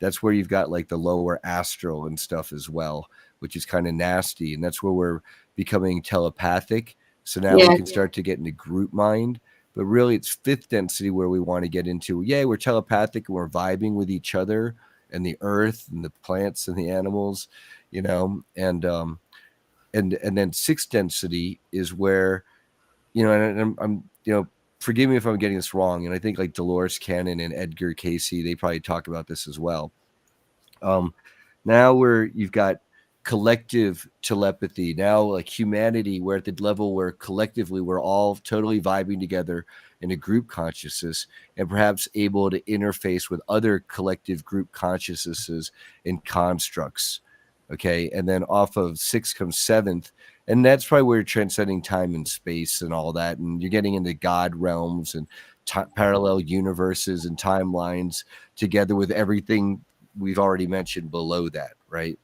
That's where you've got like the lower astral and stuff as well, which is kind of nasty. And that's where we're becoming telepathic. So now we can start to get into group mind. But really it's fifth density where we want to get into, we're telepathic and we're vibing with each other and the earth and the plants and the animals, and then sixth density is where, and I'm forgive me if I'm getting this wrong, and I think like Dolores Cannon and Edgar Casey, they probably talk about this as well. Now you've got collective telepathy. Now like humanity, we're at the level where collectively we're all totally vibing together in a group consciousness and perhaps able to interface with other collective group consciousnesses in constructs. Okay, and then off of sixth comes seventh. And that's probably where you're transcending time and space and all that. And you're getting into God realms and parallel universes and timelines together with everything we've already mentioned below that, right?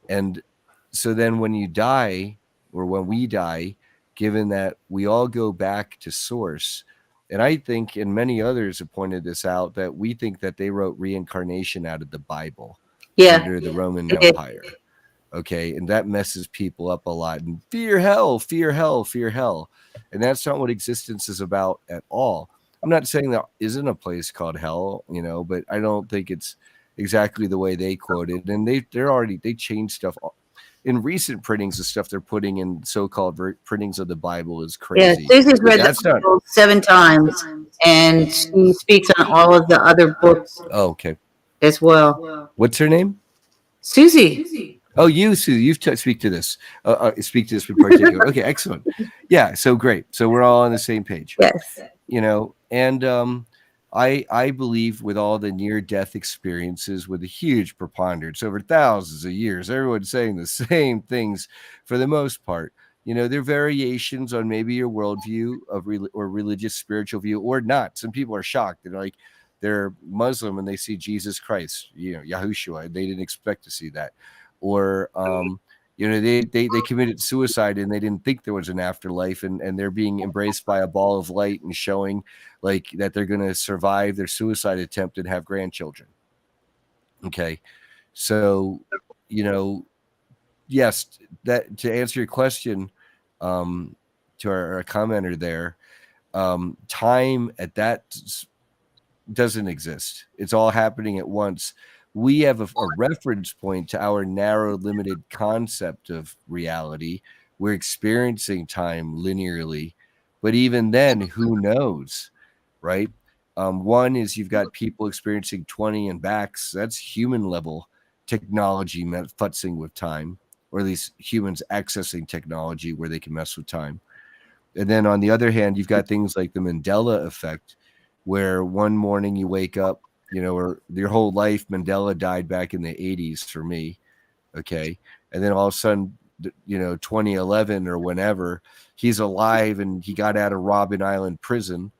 And so then when you die, or when we die, given that we all go back to source, and I think, and many others have pointed this out, that we think that they wrote reincarnation out of the Bible Yeah. under the Roman They did. Empire. Okay. And that messes people up a lot. And fear hell, fear hell, fear hell. And that's not what existence is about at all. I'm not saying there isn't a place called hell, but I don't think it's exactly the way they quoted. And they changed stuff in recent printings. The stuff they're putting in so-called printings of the Bible is Yeah, crazy. Susie's read That's the not. Bible 7 times, and she speaks on all of the other books Oh, okay. as well. What's her name? Susie. Oh, you speak to this. Speak to this in particular. Okay, excellent. Yeah, so great. So we're all on the same page. Yes. And I believe with all the near-death experiences, with a huge preponderance over thousands of years, everyone's saying the same things for the most part. There are variations on maybe your worldview or religious, spiritual view, or not. Some people are shocked. They're Muslim and they see Jesus Christ, Yahushua. They didn't expect to see that. Or they committed suicide and they didn't think there was an afterlife, and they're being embraced by a ball of light and showing like that they're going to survive their suicide attempt and have grandchildren. Okay, so yes, that to answer your question, to our commenter there, time at that doesn't exist. It's all happening at once. We have a reference point to our narrow, limited concept of reality. We're experiencing time linearly, but even then, who knows, right? One is you've got people experiencing 20 and backs. That's human level technology futzing with time, or at least humans accessing technology where they can mess with time. And then on the other hand, you've got things like the Mandela effect, where one morning you wake up, or your whole life. Mandela died back in the 80s for me. Okay. And then all of a sudden, 2011 or whenever, he's alive and he got out of Robben Island prison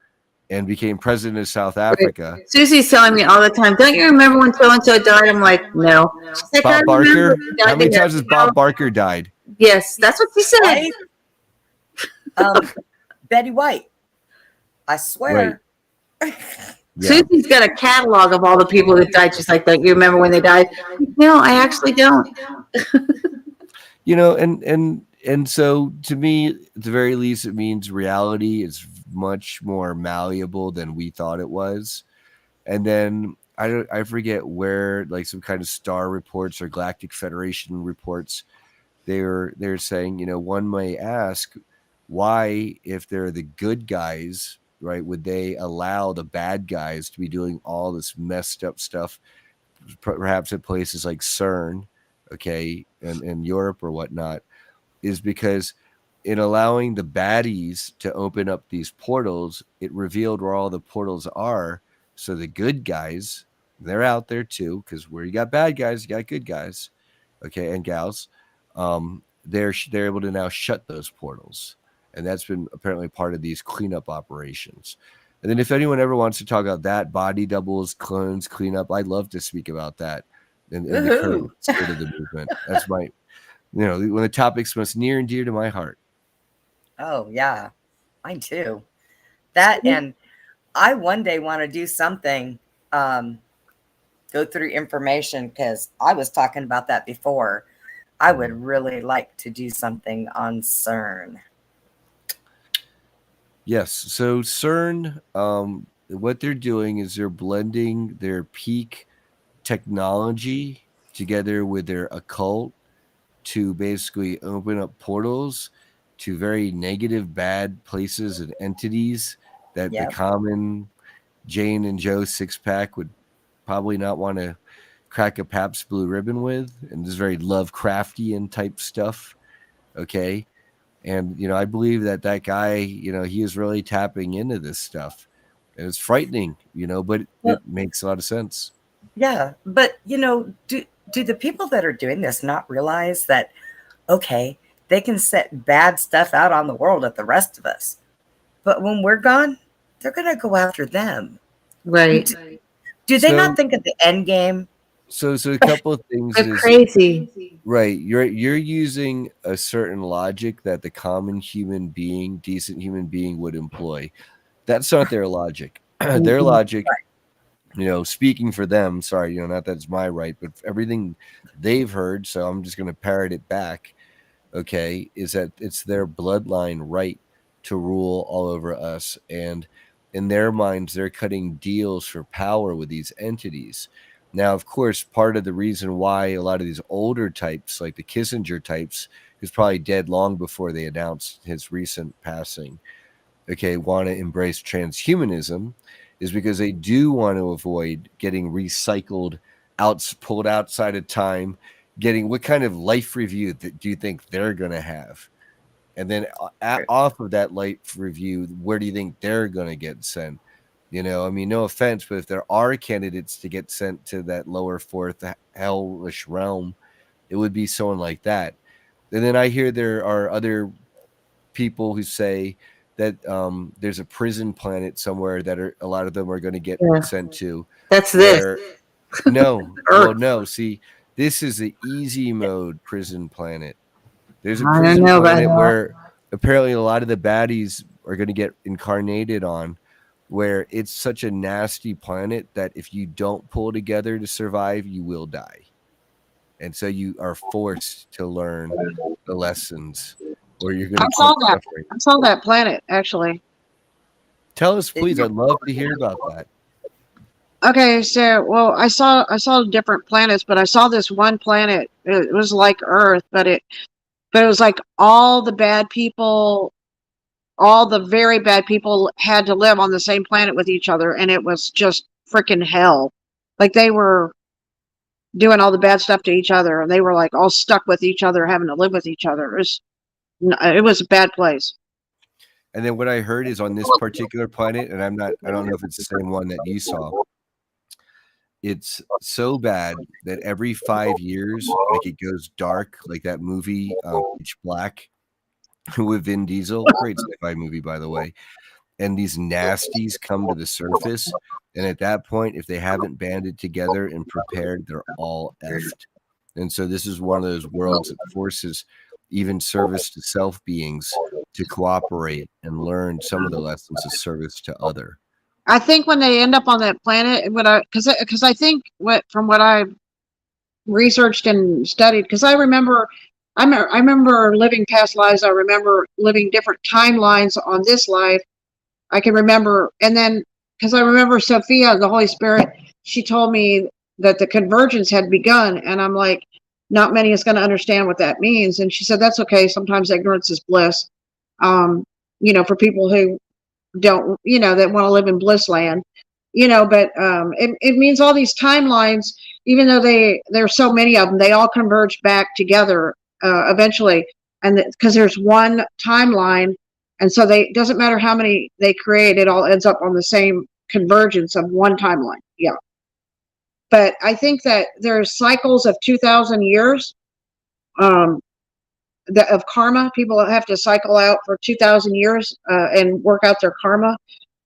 and became president of South Africa. Susie's telling me all the time, don't you remember when so-and-so died? I'm like, no. She's like, Bob Barker? How many there. times has Bob Barker died? Yes, that's what she said. Betty White. I swear. Right. Yeah. Susie's got a catalog of all the people that died. She's like, you remember when they died? No, I actually don't. And so to me, at the very least, it means reality is much more malleable than we thought it was. And then I forget where, like some kind of star reports or Galactic Federation reports, they're saying, one may ask why, if they're the good guys, right, would they allow the bad guys to be doing all this messed up stuff, perhaps at places like CERN, okay, and Europe or whatnot, is because in allowing the baddies to open up these portals, it revealed where all the portals are. So the good guys, they're out there too, because where you got bad guys, you got good guys, okay, and gals. They're able to now shut those portals. And that's been apparently part of these cleanup operations. And then if anyone ever wants to talk about that, body doubles, clones, cleanup, I'd love to speak about that in the current spirit of the movement. That's my, one of the topics most near and dear to my heart. Oh, yeah. Mine too. That, and I one day want to do something, go through information, because I was talking about that before. I would really like to do something on CERN. Yes. So CERN, what they're doing is they're blending their peak technology together with their occult to basically open up portals to very negative, bad places and entities that the common Jane and Joe six-pack would probably not want to crack a Pabst Blue Ribbon with, and this very Lovecraftian type stuff. Okay. And, I believe that guy, he is really tapping into this stuff, and it's frightening, but it makes a lot of sense. Yeah. But, do the people that are doing this not realize that, okay, they can set bad stuff out on the world at the rest of us, but when we're gone, they're going to go after them. Right. Do they So not think of the end game? so a couple of things They're is crazy. right. You're using a certain logic that the common human being, decent human being would employ. That's not their logic. Their Mm-mm. logic, speaking for them, sorry, not that it's my right, but everything they've heard, so I'm just going to parrot it back, okay, is that it's their bloodline right to rule all over us. And in their minds, they're cutting deals for power with these entities. Now, of course, part of the reason why a lot of these older types, like the Kissinger types, who's probably dead long before they announced his recent passing, okay, want to embrace transhumanism is because they do want to avoid getting recycled pulled outside of time, getting what kind of life review do you think they're going to have? And then off of that life review, where do you think they're going to get sent? I mean, no offense, but if there are candidates to get sent to that lower fourth hellish realm, it would be someone like that. And then I hear there are other people who say that there's a prison planet somewhere that a lot of them are going to get Yeah. sent to. That's this. Where no, well, Earth. no. See, this is the easy mode prison planet. There's a I don't prison know about planet that. where apparently a lot of the baddies are going to get incarnated on, where it's such a nasty planet that if you don't pull together to survive, you will die. And so you are forced to learn the lessons, or you're going I to saw keep that. suffering. I saw that planet actually. Tell us, please. I'd love to hear about that. Okay, so well, I saw different planets, but I saw this one planet. It was like Earth, but it was like all the bad people, all the very bad people had to live on the same planet with each other, and it was just freaking hell. Like they were doing all the bad stuff to each other, and they were like all stuck with each other, having to live with each other. It was a bad place. And then what I heard is on this particular planet, and I don't know if it's the same one that you saw. It's so bad that every 5 years, like it goes dark, like that movie, Pitch Black with Vin Diesel. Great sci-fi movie, by the way. And these nasties come to the surface. And at that point, if they haven't banded together and prepared, they're all effed. And so this is one of those worlds that forces even service to self beings to cooperate and learn some of the lessons of service to other. I think when they end up on that planet, because I think from what I researched and studied, because I remember living past lives. I remember living different timelines on this life. I can remember, and then because I remember Sophia, the Holy Spirit, she told me that the convergence had begun, and I'm like, not many is going to understand what that means. And she said, that's okay. Sometimes ignorance is bliss. For people who don't, that want to live in bliss land, but it means all these timelines, even though there's so many of them, they all converge back together eventually. And because there's one timeline, and so it doesn't matter how many they create, it all ends up on the same convergence of one timeline. Yeah. But I think that there's cycles of 2,000 years of karma. People have to cycle out for 2,000 years and work out their karma.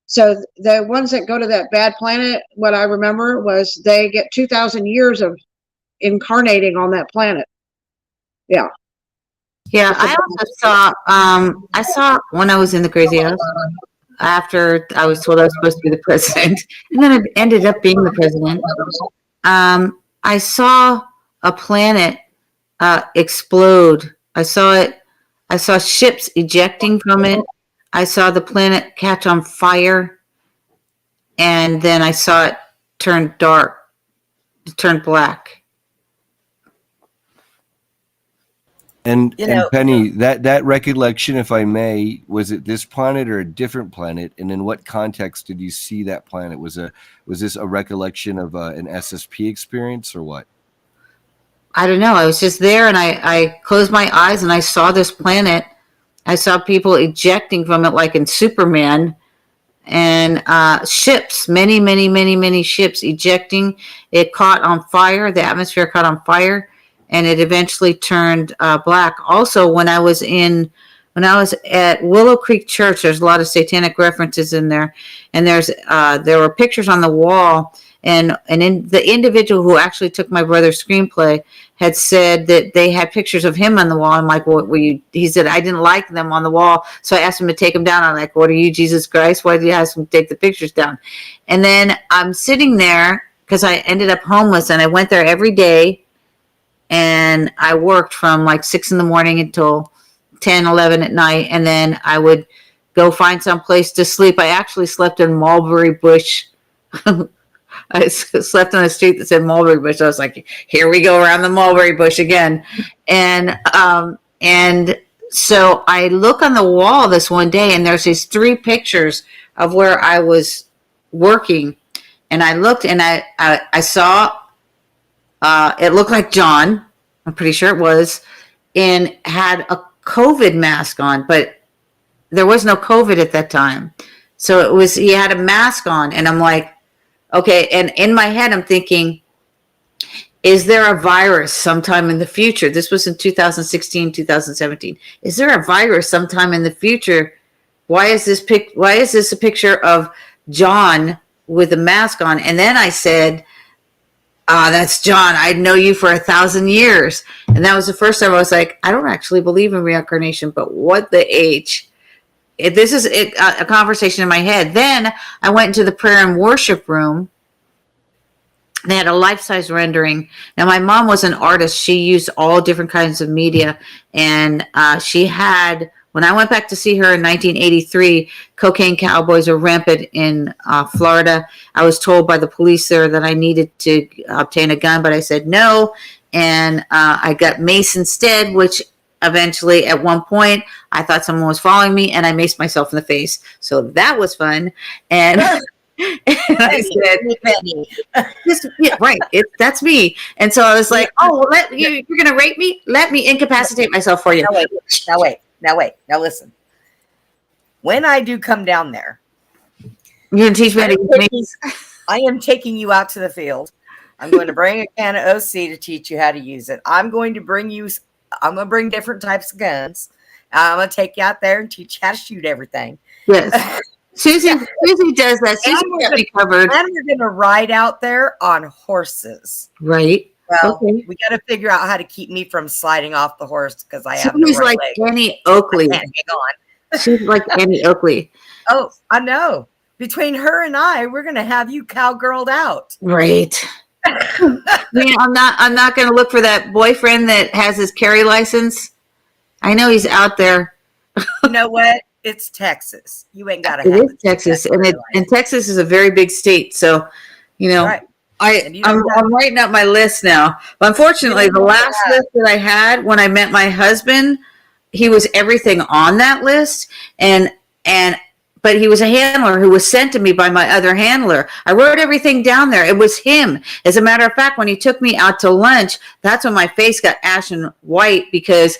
So the ones that go to that bad planet, what I remember was they get 2,000 years of incarnating on that planet. Yeah. Yeah, I also I saw when I was in the crazy house, after I was told I was supposed to be the president, and then I ended up being the president. I saw a planet explode. I saw ships ejecting from it. I saw the planet catch on fire, and then I saw it turn dark, turn black. And Penny, that recollection, if I may, was it this planet or a different planet? And in what context did you see that planet? Was this a recollection of an SSP experience or what? I don't know. I was just there, and I closed my eyes, and I saw this planet. I saw people ejecting from it, like in Superman, and ships, many ships ejecting. It caught on fire. The atmosphere caught on fire, and it eventually turned black. Also, when I was in when I was at Willow Creek Church. There's a lot of satanic references in there, and there were pictures on the wall. And in the individual who actually took my brother's screenplay had said that they had pictures of him on the wall. I'm like, what were you? He said, I didn't like them on the wall. So I asked him to take them down. I'm like, what are you, Jesus Christ? Why did you ask him to take the pictures down? And then I'm sitting there because I ended up homeless, and I went there every day, and I worked from like 6 a.m. until 10, 11 at night. And then I would go find some place to sleep. I actually slept in Mulberry Bush. I slept on a street that said Mulberry Bush. I was like, here we go around the Mulberry Bush again. And so I look on the wall this one day, and there's these 3 pictures of where I was working. And I looked, and I saw, it looked like John, I'm pretty sure it was, and had a COVID mask on, but there was no COVID at that time. So he had a mask on, and I'm like, okay. And in my head, I'm thinking, is there a virus sometime in the future? This was in 2016, 2017. Is there a virus sometime in the future? Why is this a picture of John with a mask on? And then I said, that's John. I know you for 1,000 years. And that was the first time I was like, I don't actually believe in reincarnation, but what the H? This is a conversation in my head. Then I went into the prayer and worship room. They had a life-size rendering. Now, my mom was an artist. She used all different kinds of media. And she had, when I went back to see her in 1983, cocaine cowboys were rampant in Florida. I was told by the police there that I needed to obtain a gun, but I said no. And I got mace instead, which eventually, at one point, I thought someone was following me, and I maced myself in the face. So that was fun. And, and I said, yeah, right, that's me. And so I was like, oh, well, you're going to rape me? Let me incapacitate myself for you. Now wait. Now listen. When I do come down there, you're going to teach me how to use mace? I am taking you out to the field. I'm going to bring a can of OC to teach you how to use it. I'm going to bring different types of guns. I'm going to take you out there and teach you how to shoot everything. Yes. Susie does that. Susie got me covered. And we're going to ride out there on horses. Right. Well, okay. We got to figure out how to keep me from sliding off the horse because I have She's no right like leg. Annie Oakley. I can't hang on. She's like Annie Oakley. Oh, I know. Between her and I, we're going to have you cowgirled out. Right. I'm not going to look for that boyfriend that has his carry license. I know he's out there. You know what? It's Texas. You ain't got to. It is Texas, and Texas is a very big state. So, right. I'm writing up my list now. But unfortunately, the last list that I had when I met my husband, he was everything on that list, but he was a handler who was sent to me by my other handler. I wrote everything down there. It was him. As a matter of fact, when he took me out to lunch, that's when my face got ashen white because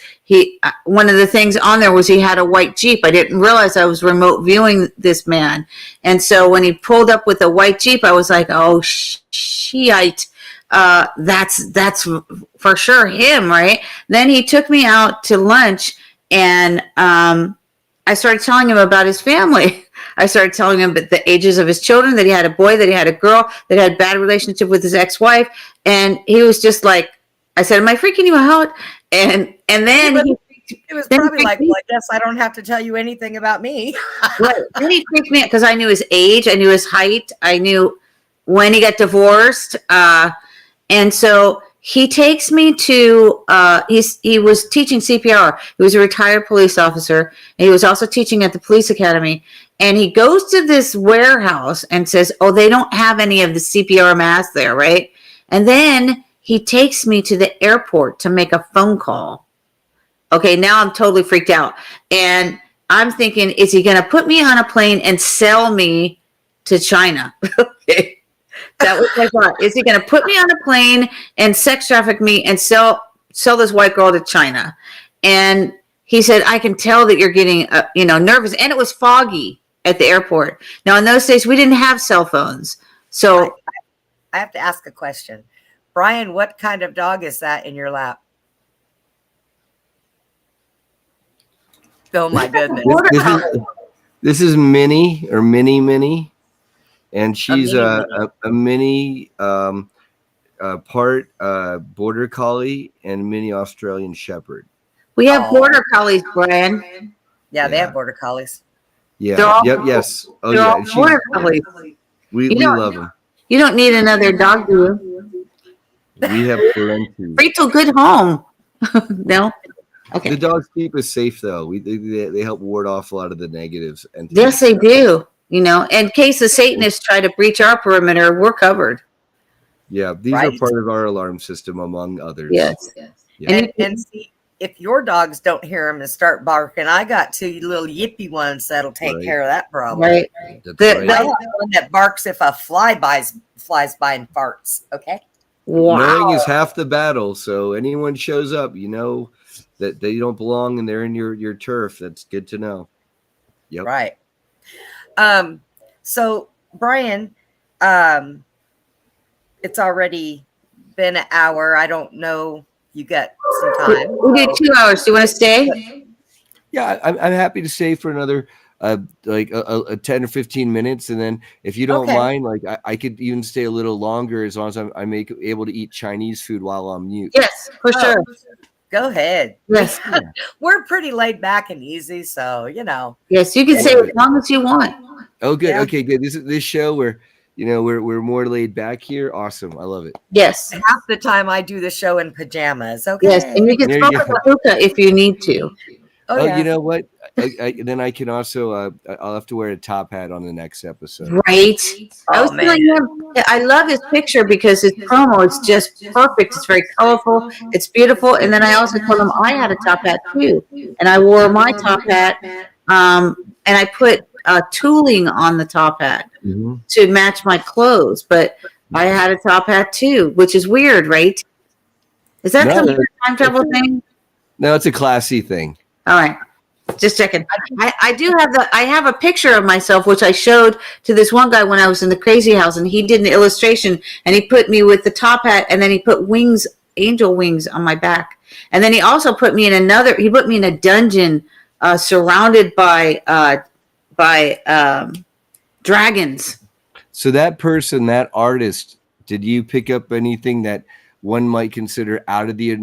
one of the things on there was he had a white Jeep. I didn't realize I was remote viewing this man. And so when he pulled up with a white Jeep, I was like, oh, shite. That's for sure him, right? Then he took me out to lunch, and I started telling him about his family. I started telling him about the ages of his children, that he had a boy, that he had a girl, that had a bad relationship with his ex-wife. And he was just like, I said, am I freaking you out? And then it was probably like, well, I guess I don't have to tell you anything about me. Right. Then he freaked me out because I knew his age. I knew his height. I knew when he got divorced. And so he takes me to, he was teaching CPR. He was a retired police officer. And he was also teaching at the police academy. And he goes to this warehouse and says, oh, they don't have any of the CPR masks there, right? And then he takes me to the airport to make a phone call. Okay, now I'm totally freaked out. And I'm thinking, is he going to put me on a plane and sell me to China? Okay. That was my thought. Is he going to put me on a plane and sex traffic me and sell this white girl to China? And he said, I can tell that you're getting, nervous. And it was foggy at the airport. Now, in those days, we didn't have cell phones. So I have to ask a question. Brian, what kind of dog is that in your lap? Oh my goodness. This is Minnie or Minnie, and she's mini. a mini part border collie and mini Australian shepherd. We have Aw. border collies, Brian. Yeah, they Yeah. have border collies. Yeah. They're all- Yep. Yes. Oh They're yeah. all border collies. We don't- love them. You don't need another dog, do you? We have plenty. Rachel, good home. No? Okay. The dogs keep us safe, though. They help ward off a lot of the negatives. And Yes, they do. You know, in case the Satanists try to breach our perimeter, we're covered. Yeah, these are part of our alarm system, among others. Yes. Yeah. And see, if your dogs don't hear them and start barking, I got 2 little yippy ones that'll take care of that problem. Right. That's The- right. I have one that barks if a fly flies by and farts. Okay. Wow. Knowing is half the battle. So anyone shows up, you know that they don't belong and they're in your turf. That's good to know. Yep. Right. So Brian, it's already been an hour. I don't know. You got some time. We did 2 hours. Do you want to stay? Yeah, I'm happy to stay for another like a 10 or 15 minutes, and then if you don't Okay. mind, like I could even stay a little longer as long as I'm able to eat Chinese food while I'm mute. Yes, for sure. Go ahead. Yes. We're pretty laid back and easy, so you know. Yes, you can stay as long as you want. Oh, good. Yeah. Okay, good. This show where we're more laid back here. Awesome. I love it. Yes. Half the time I do the show in pajamas. Okay. Yes, and you can There you smoke go. a hookah if you need to. Oh, yeah. You know what? Then I can also I'll have to wear a top hat on the next episode. Right. I was Oh, telling him, I love his picture because his promo is just perfect. It's very colorful. It's beautiful. And then I also told him I had a top hat too, and I wore my top hat. And I put tooling on the top hat Mhm. to match my clothes, but I had a top hat too, which is weird, right? Is that No, some time travel thing? No, it's a classy thing. All right. Just checking. I have a picture of myself, which I showed to this one guy when I was in the crazy house, and he did an illustration, and he put me with the top hat, and then he put wings, angel wings on my back. And then he also put me in a dungeon, surrounded by dragons. So that artist, did you pick up anything that one might consider out of the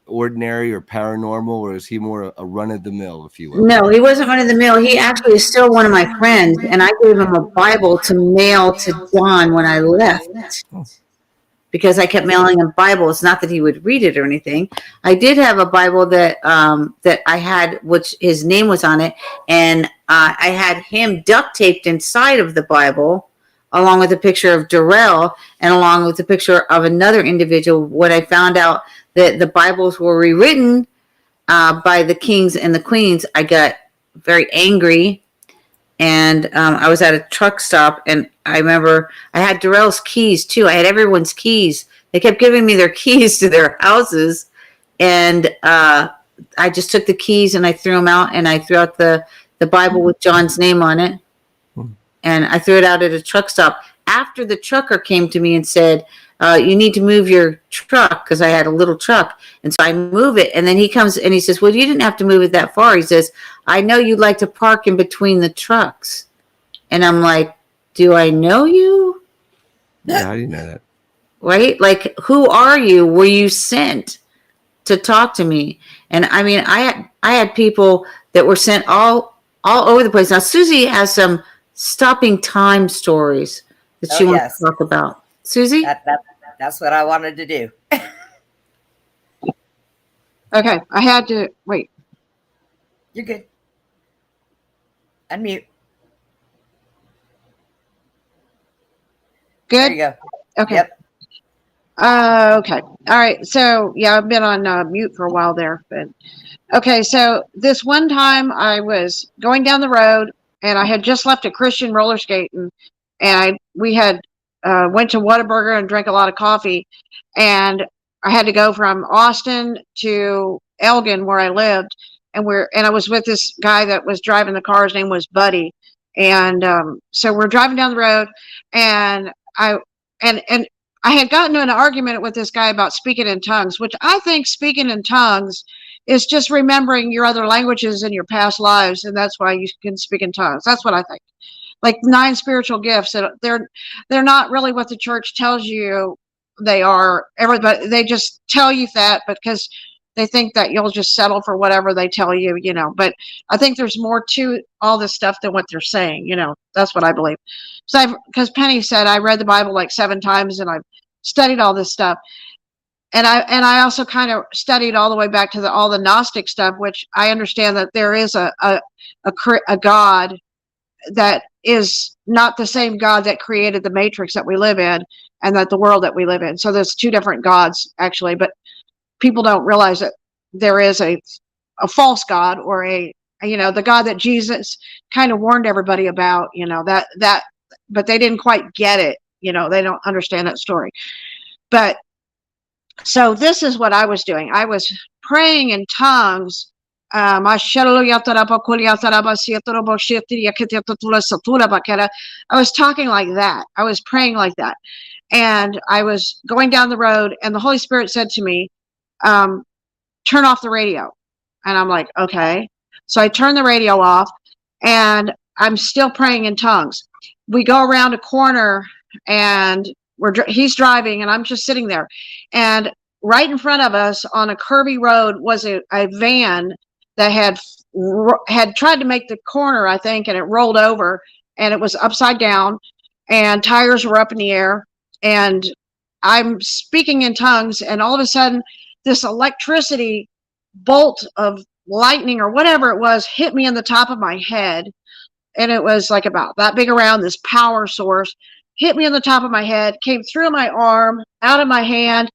ordinary or paranormal, or is he more a run of the mill, if you will? No, he wasn't one of the mill. He actually is still one of my friends, and I gave him a Bible to mail to John when I left. Because I kept mailing him Bibles, not that he would read it or anything. I did have a Bible that I had, which his name was on it, and I had him duct taped inside of the Bible, along with a picture of Darrell, and along with a picture of another individual. When I found out that the Bibles were rewritten by the kings and the queens, I got very angry. And I was at a truck stop, and I remember I had Darrell's keys too. I had everyone's keys. They kept giving me their keys to their houses, and I just took the keys and I threw them out, and I threw out the Bible with John's name on it, and I threw it out at a truck stop. After the trucker came to me and said, you need to move your truck, because I had a little truck. And so I move it. And then he comes and he says, well, you didn't have to move it that far. He says, I know you'd like to park in between the trucks. And I'm like, do I know you? Yeah, I didn't know that. Right? Like, who are you? Were you sent to talk to me? And I mean, I had people that were sent all over the place. Now, Susie has some stopping time stories that she wants to talk about. Susie? That's what I wanted to do. Okay, I had to wait. You're good. Unmute. There Good. you go. Okay. Yep. Okay. All right. So yeah, I've been on mute for a while there, but okay. So this one time I was going down the road, and I had just left a Christian roller skating, and we had went to Whataburger and drank a lot of coffee, and I had to go from Austin to Elgin, where I lived, and I was with this guy that was driving the car. His name was Buddy, and so we're driving down the road, and I had gotten into an argument with this guy about speaking in tongues, which I think speaking in tongues is just remembering your other languages in your past lives, and that's why you can speak in tongues. That's what I think. Like 9 spiritual gifts, they're not really what the church tells you they are. Everybody, they just tell you that because they think that you'll just settle for whatever they tell you, you know. But I think there's more to all this stuff than what they're saying, you know. That's what I believe. So, because Penny said I read the Bible like 7 times and I've studied all this stuff, and I also kind of studied all the way back to all the Gnostic stuff, which I understand that there is a God that is not the same God that created the matrix that we live in and that the world that we live in. So there's 2 different gods actually, but people don't realize that there is a false God, or the God that Jesus kind of warned everybody about, but they didn't quite get it. They don't understand that story. But so this is what I was doing. I was praying in tongues. I was talking like that. I was praying like that. And I was going down the road, and the Holy Spirit said to me, turn off the radio. And I'm like, okay. So I turned the radio off, and I'm still praying in tongues. We go around a corner, and he's driving, and I'm just sitting there. And right in front of us on a curvy road was a van that had tried to make the corner, I think, and it rolled over, and it was upside down, and tires were up in the air. And I'm speaking in tongues, and all of a sudden, this electricity bolt of lightning or whatever it was hit me in the top of my head. And it was like about that big around, this power source hit me in the top of my head, came through my arm, out of my hand.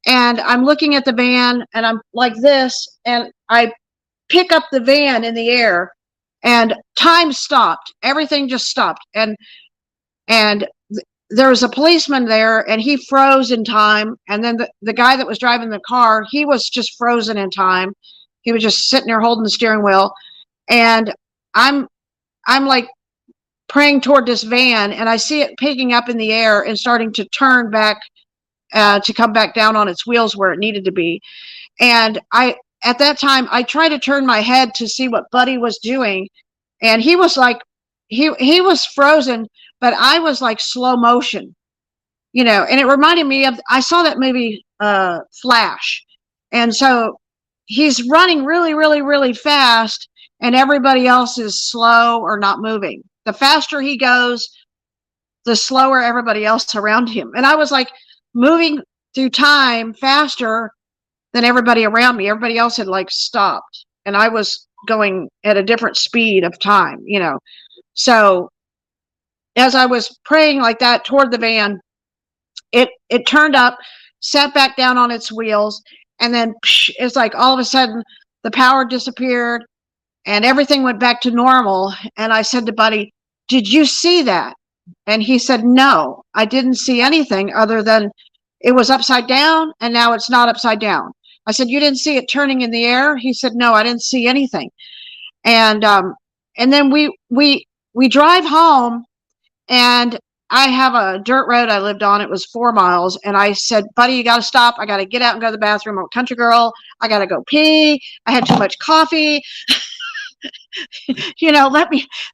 And I'm looking at the van, and I'm like this, and I pick up the van in the air, and time stopped. Everything just stopped. And there was a policeman there, and he froze in time. And then the guy that was driving the car, he was just frozen in time. He was just sitting there holding the steering wheel. And I'm like praying toward this van, and I see it picking up in the air and starting to turn back, to come back down on its wheels where it needed to be. And at that time, I tried to turn my head to see what Buddy was doing. And he was like, he was frozen, but I was like slow motion, and it reminded me of, I saw that movie, Flash. And so he's running really, really, really fast, and everybody else is slow or not moving. The faster he goes, the slower everybody else around him. And I was like moving through time faster than everybody around me. Everybody else had like stopped, and I was going at a different speed of time, So as I was praying like that toward the van, it turned up, sat back down on its wheels, and then it's like all of a sudden the power disappeared and everything went back to normal. And I said to Buddy, did you see that? And he said, no, I didn't see anything other than it was upside down, and now it's not upside down. I said, you didn't see it turning in the air? He said, no, I didn't see anything. And then we drive home, and I have a dirt road I lived on. It was 4 miles. And I said, Buddy, you got to stop. I got to get out and go to the bathroom. I'm a country girl. I got to go pee. I had too much coffee.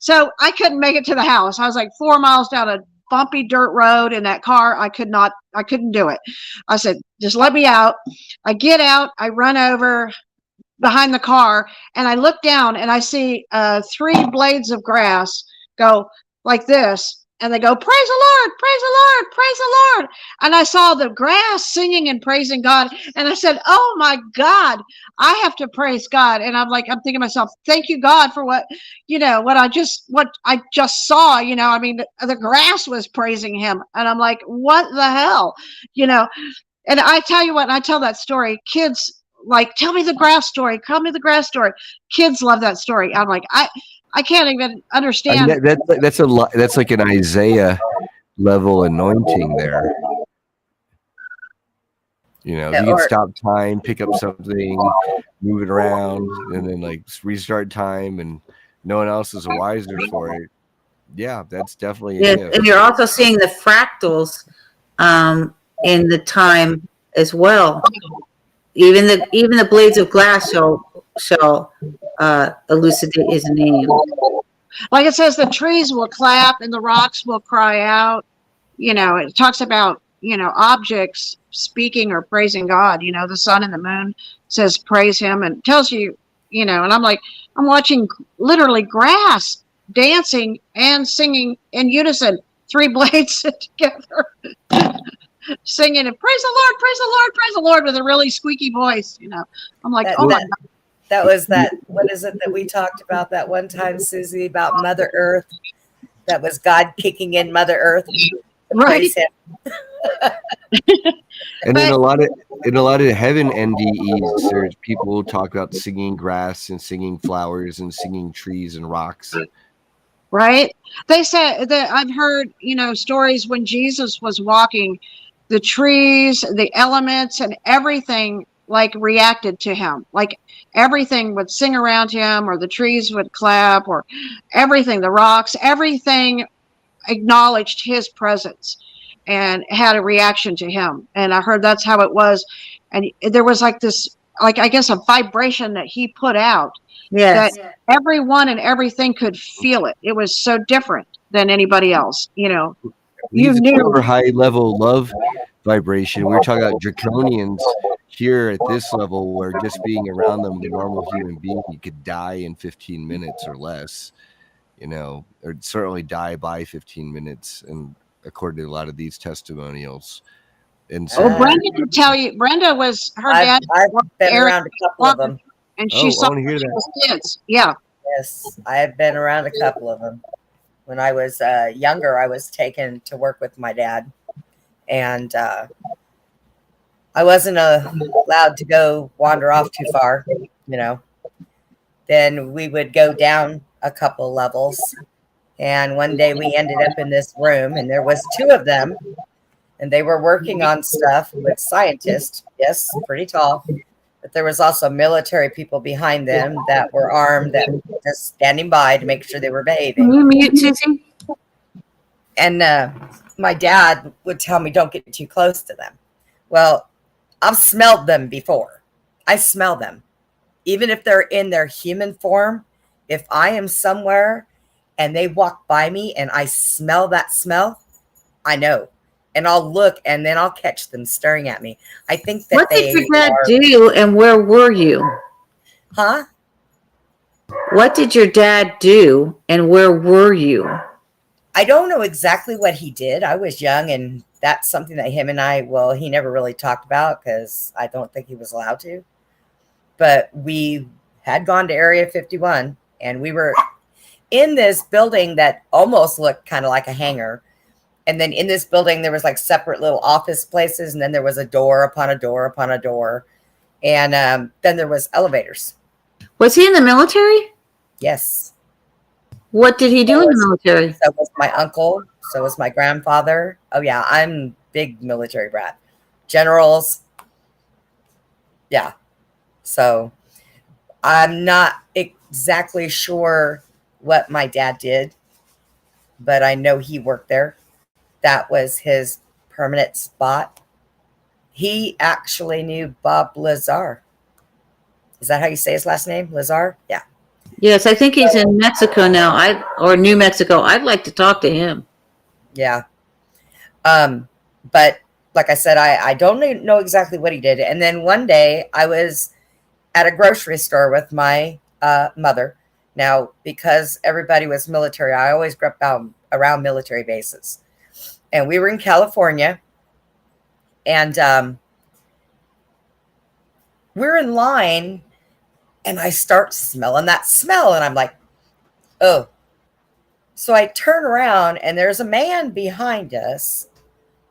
So I couldn't make it to the house. I was like 4 miles down a bumpy dirt road in that car. I couldn't do it. I said, just let me out. I get out, I run over behind the car, and I look down, and I see 3 blades of grass go like this. And they go, praise the Lord, praise the Lord, praise the Lord. And I saw the grass singing and praising God. And I said, oh my God, I have to praise God. And I'm thinking to myself, thank you, God, for what I just saw, the grass was praising him. And I'm like, what the hell? And I tell you what, and I tell that story, kids like, tell me the grass story. Tell me the grass story. Kids love that story. I'm like, I can't even understand. I mean, that's like an Isaiah level anointing there. You can stop time, pick up something, move it around, and then like restart time, and no one else is wiser for it. Yeah, that's definitely it. And you're also seeing the fractals in the time as well. Even the blades of glass shall elucidate his name. Like it says, the trees will clap and the rocks will cry out. It talks about, objects speaking or praising God. The sun and the moon says praise him, and tells you, and I'm like, I'm watching literally grass dancing and singing in unison, three blades together, singing and praise the Lord, praise the Lord, praise the Lord with a really squeaky voice. I'm like, oh my God. That was that. What is it that we talked about that one time, Susie, about Mother Earth? That was God kicking in Mother Earth. Right. Praise him. And in a lot of heaven NDEs, there's people who talk about singing grass and singing flowers and singing trees and rocks. Right. They said that I've heard, stories when Jesus was walking, the trees, the elements, and everything like reacted to him. Like everything would sing around him, or the trees would clap, or everything, the rocks, everything acknowledged his presence and had a reaction to him. And I heard that's how it was. And there was like this, like, I guess, a vibration that he put out. Yes. That everyone and everything could feel it. It was so different than anybody else. You He's a knew. super high level love vibration. We were talking about draconians here at this level, where just being around them, the normal human being, you could die in 15 minutes or less, or certainly die by 15 minutes. And according to a lot of these testimonials. And so, Brenda can tell you. Brenda was her dad. I've been around a couple of them. And she saw kids. Yeah. Yes, I have been around a couple of them. When I was younger, I was taken to work with my dad, and I wasn't allowed to go wander off too far, Then we would go down a couple levels, and one day we ended up in this room, and there was two of them, and they were working on stuff with scientists. Yes, pretty tall. But there was also military people behind them that were armed, that were just standing by to make sure they were behaving. Can you mute, Susie? And my dad would tell me, don't get too close to them. Well, I've smelled them before. I smell them. Even if they're in their human form, if I am somewhere and they walk by me and I smell that smell, I know. And I'll look, and then I'll catch them staring at me. I think that What did your dad do, and where were you? Huh? What did your dad do, and where were you? I don't know exactly what he did. I was young, and that's something that him and I, he never really talked about, because I don't think he was allowed to. But we had gone to Area 51, and we were in this building that almost looked kind of like a hangar. And then in this building, there was like separate little office places. And then there was a door upon a door upon a door. And then there was elevators. Was he in the military? Yes. What did he do in the military? So was my uncle. So was my grandfather. Oh, yeah. I'm big military brat. Generals. Yeah. So I'm not exactly sure what my dad did, but I know he worked there. That was his permanent spot. He actually knew Bob Lazar. Is that how you say his last name? Lazar? Yeah. Yes, I think he's in Mexico now. Or New Mexico. I'd like to talk to him. Yeah. But like I said, I don't know exactly what he did. And then one day I was at a grocery store with my mother. Now, because everybody was military, I always grew up around military bases. And we were in California, and we're in line, and I start smelling that smell, and I'm like, oh. So I turn around, and there's a man behind us.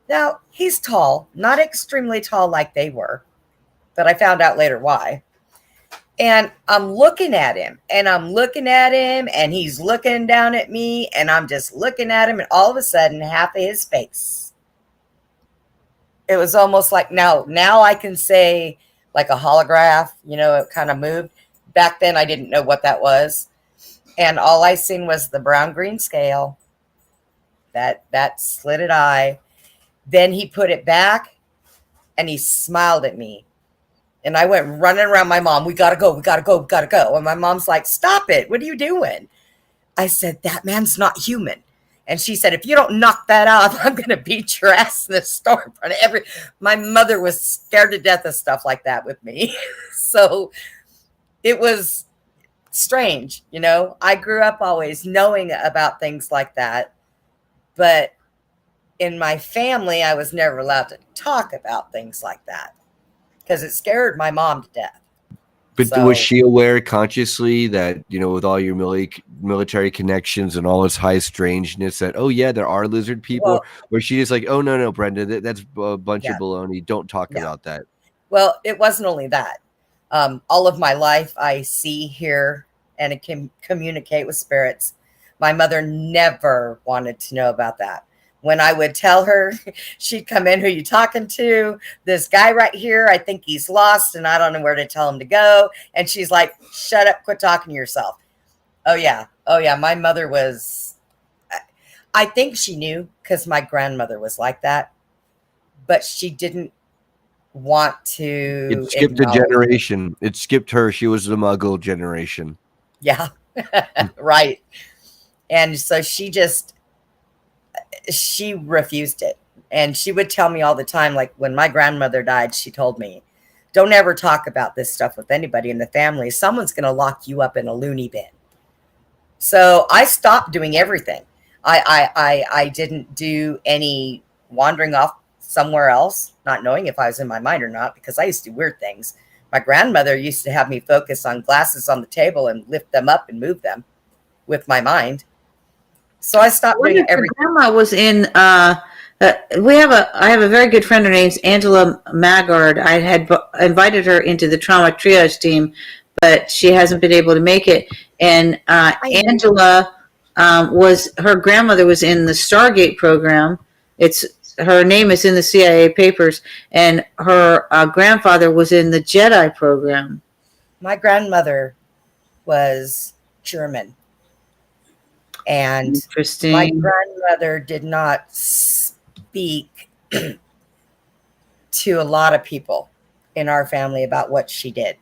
Now, he's tall, not extremely tall like they were, but I found out later why. And I'm looking at him, and he's looking down at me, and I'm just looking at him, and all of a sudden, half of his face. It was almost like, now I can say like a holograph, it kind of moved. Back then, I didn't know what that was. And all I seen was the brown-green scale, that slitted eye. Then he put it back, and he smiled at me. And I went running around my mom. We got to go. We got to go. We got to go. And my mom's like, stop it. What are you doing? I said, that man's not human. And she said, if you don't knock that out, I'm going to beat your ass in the store in front of every. My mother was scared to death of stuff like that with me. So it was strange. You know, I grew up always knowing about things like that. But in my family, I was never allowed to talk about things like that because it scared my mom to death. But So- was she aware consciously that, you know, with all your military connections and all its high strangeness that, oh, yeah, there are lizard people? Well- or she just like, oh, no, Brenda, that's a bunch Yeah. of baloney. Don't talk Yeah. about that. Well, it wasn't only that. All of my life, I see, hear, and it can communicate with spirits. My mother never wanted to know about that. When I would tell her, she'd come in, who you talking to? This guy right here, I think he's lost, and I don't know where to tell him to go. And she's like, shut up, quit talking to yourself. Oh, yeah. My mother was, I think she knew because my grandmother was like that, but she didn't want to. It skipped a generation. It skipped her. She was the Muggle generation. Yeah, right. And so she refused it. And she would tell me all the time, like when my grandmother died, she told me, don't ever talk about this stuff with anybody in the family. Someone's going to lock you up in a loony bin. So I stopped doing everything. I didn't do any wandering off somewhere else, not knowing if I was in my mind or not, because I used to do weird things. My grandmother used to have me focus on glasses on the table and lift them up and move them with my mind. So I stopped doing everything. Grandma was in. I have a very good friend. Her name's Angela Maggard. I had invited her into the trauma triage team, but she hasn't been able to make it. And Angela her grandmother was in the Stargate program. Her name is in the CIA papers, and her grandfather was in the Jedi program. My grandmother was German. And Interesting. My grandmother did not speak to a lot of people in our family about what she did.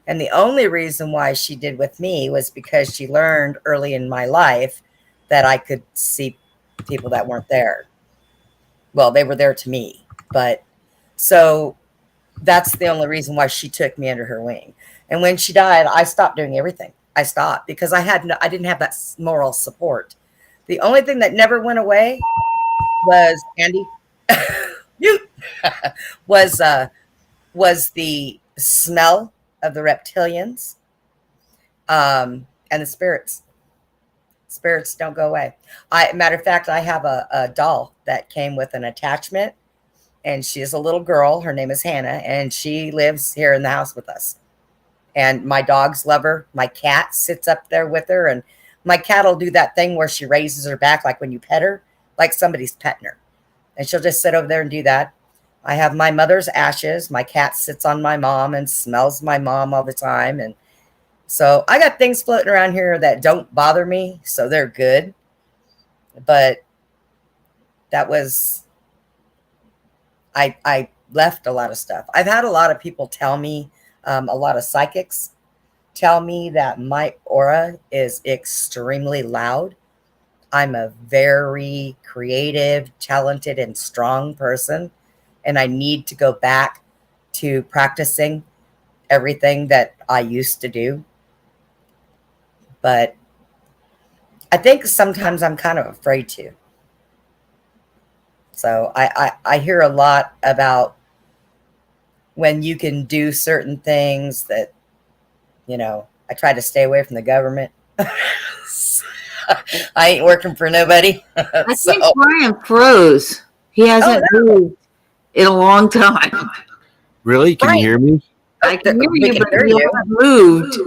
And the only reason why she did with me was because she learned early in my life that I could see people that weren't there. Well, they were there to me. But so that's the only reason why she took me under her wing. And when she died, I stopped doing everything. I stopped because I didn't have that moral support. The only thing that never went away was Andy was the smell of the reptilians and the spirits. Spirits don't go away. Matter of fact, I have a doll that came with an attachment, and she is a little girl. Her name is Hannah, and she lives here in the house with us. And my dogs love her. My cat sits up there with her, and my cat will do that thing where she raises her back like when you pet her, like somebody's petting her. And she'll just sit over there and do that. I have my mother's ashes. My cat sits on my mom and smells my mom all the time. And so I got things floating around here that don't bother me, so they're good. But that was, I left a lot of stuff. I've had a lot of people tell me, a lot of psychics tell me that my aura is extremely loud. I'm a very creative, talented, and strong person, and I need to go back to practicing everything that I used to do. But I think sometimes I'm kind of afraid to. So I hear a lot about when you can do certain things that, you know, I try to stay away from the government. I ain't working for nobody. I think Brian froze. He hasn't moved in a long time. Really? Can you hear me? I can hear We you, can but hear you you. haven't moved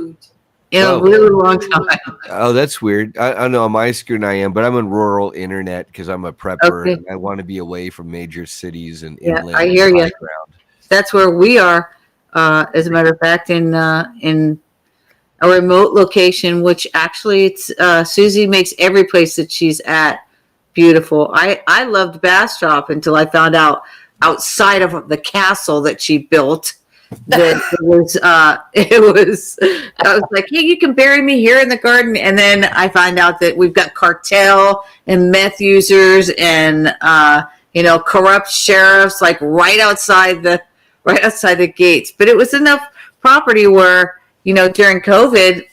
in a really long time. Oh, that's weird. I know on my screen I am, but I'm on rural internet because I'm a prepper. Okay. And I want to be away from major cities and Yeah, inland. I hear you. background. That's where we are, as a matter of fact, in a remote location, which actually it's Susie makes every place that she's at beautiful. I loved Bastrop until I found out outside of the castle that she built that I was like, hey, you can bury me here in the garden. And then I find out that we've got cartel and meth users and, corrupt sheriffs, like right outside the gates. But it was enough property where, during COVID,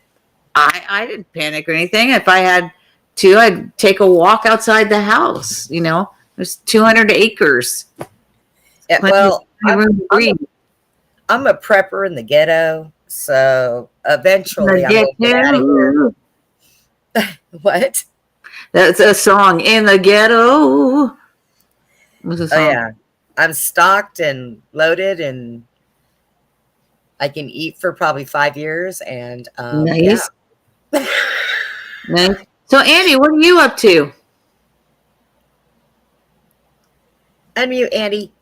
I didn't panic or anything. If I had to, I'd take a walk outside the house. There's 200 acres. Yeah, well, I'm a prepper in the ghetto, so eventually I'm gonna get out of here. What? That's a song, In the Ghetto. What's a song? Oh yeah, I'm stocked and loaded, and I can eat for probably 5 years. And nice. Yeah. Nice. So, Andy, what are you up to? Unmute, Andy.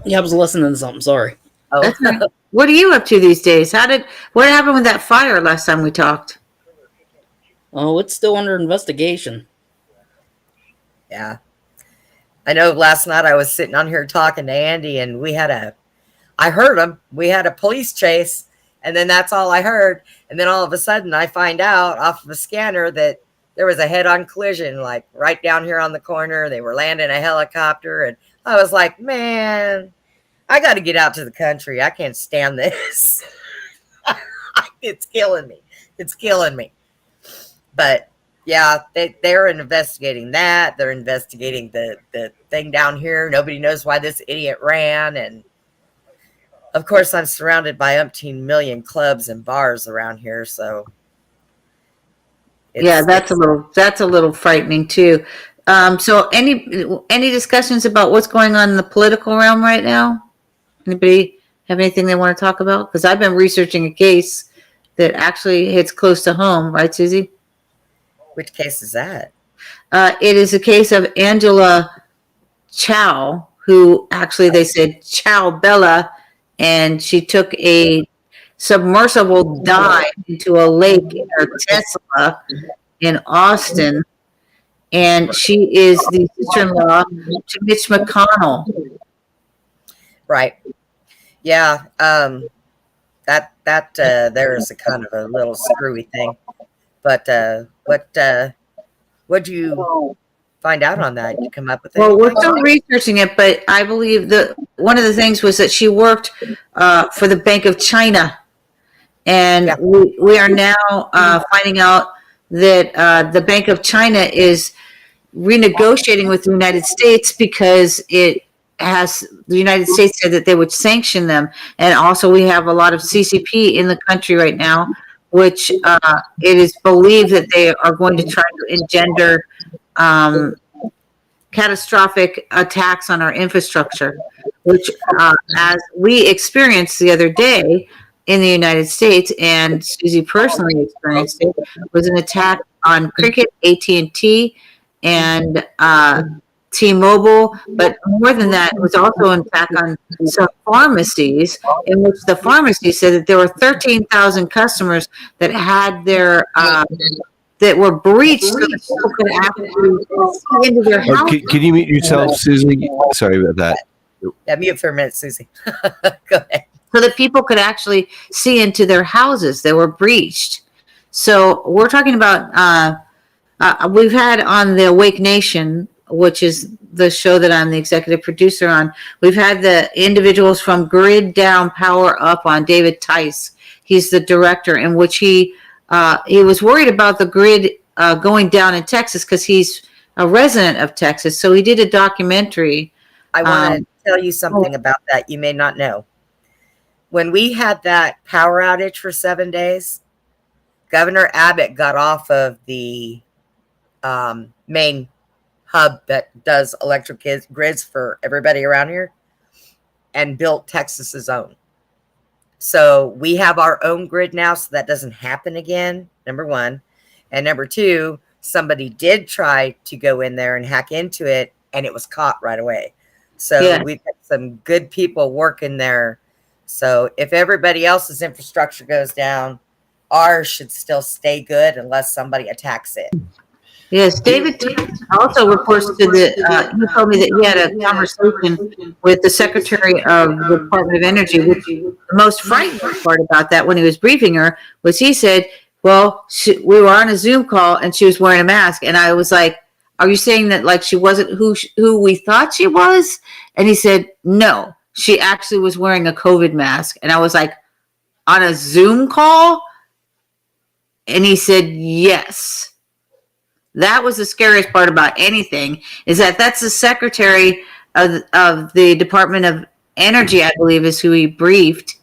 Yeah, I was listening to something. Sorry. Oh. That's right. What are you up to these days? What happened with that fire last time we talked? Oh, it's still under investigation. Yeah. I know last night I was sitting on here talking to Andy, and I heard him. We had a police chase, and then that's all I heard. And then all of a sudden I find out off of a scanner that there was a head-on collision, like right down here on the corner. They were landing a helicopter, and I was like, man, I got to get out to the country. I can't stand this. It's killing me. It's killing me. But yeah, they're investigating that. They're investigating the thing down here. Nobody knows why this idiot ran. And of course, I'm surrounded by umpteen million clubs and bars around here. So that's a little frightening too. So any discussions about what's going on in the political realm right now? Anybody have anything they want to talk about? Because I've been researching a case that actually hits close to home, right, Susie? Which case is that? It is a case of Angela Chow, who actually they said Chow Bella, and she took a submersible dive into a lake in her Tesla in Austin, and she is the sister-in-law to Mitch McConnell. Right. Yeah. That there's a kind of a little screwy thing. But what'd you find out on that? You come up with it? Well, we're still researching it, but I believe that one of the things was that she worked for the Bank of China, and we are now finding out that the Bank of China is renegotiating with the United States because the United States said that they would sanction them. And also we have a lot of CCP in the country right now, which it is believed that they are going to try to engender catastrophic attacks on our infrastructure, which as we experienced the other day in the United States, and Susie personally experienced it, was an attack on Cricket, AT&T, and T-Mobile, but more than that, it was also an attack on some pharmacies, in which the pharmacy said that there were 13,000 customers that had their that were breached, so that people could actually see into their house. Can you mute yourself, Susie? Sorry about that. Yeah, mute for a minute, Susie. Go ahead. So that people could actually see into their houses that were breached. So we're talking about we've had on the Awake Nation, which is the show that I'm the executive producer on, we've had the individuals from Grid Down, Power Up on David Tice. He's the director, in which he was worried about the grid going down in Texas because he's a resident of Texas. So he did a documentary. I want to tell you something about that you may not know. When we had that power outage for 7 days, Governor Abbott got off of the main hub that does electric grids for everybody around here and built Texas's own. So we have our own grid now, so that doesn't happen again, number one. And number two, somebody did try to go in there and hack into it, and it was caught right away. So we've got some good people working there. So if everybody else's infrastructure goes down, ours should still stay good unless somebody attacks it. Yes, David also reports to he told me that he had a conversation with the Secretary of the Department of Energy, which the most frightening part about that when he was briefing her was he said, well, we were on a Zoom call and she was wearing a mask. And I was like, are you saying that like she wasn't who we thought she was? And he said, no, she actually was wearing a COVID mask. And I was like, on a Zoom call? And he said, yes. That was the scariest part about anything, is that that's the Secretary of the Department of Energy, I believe, is who he briefed.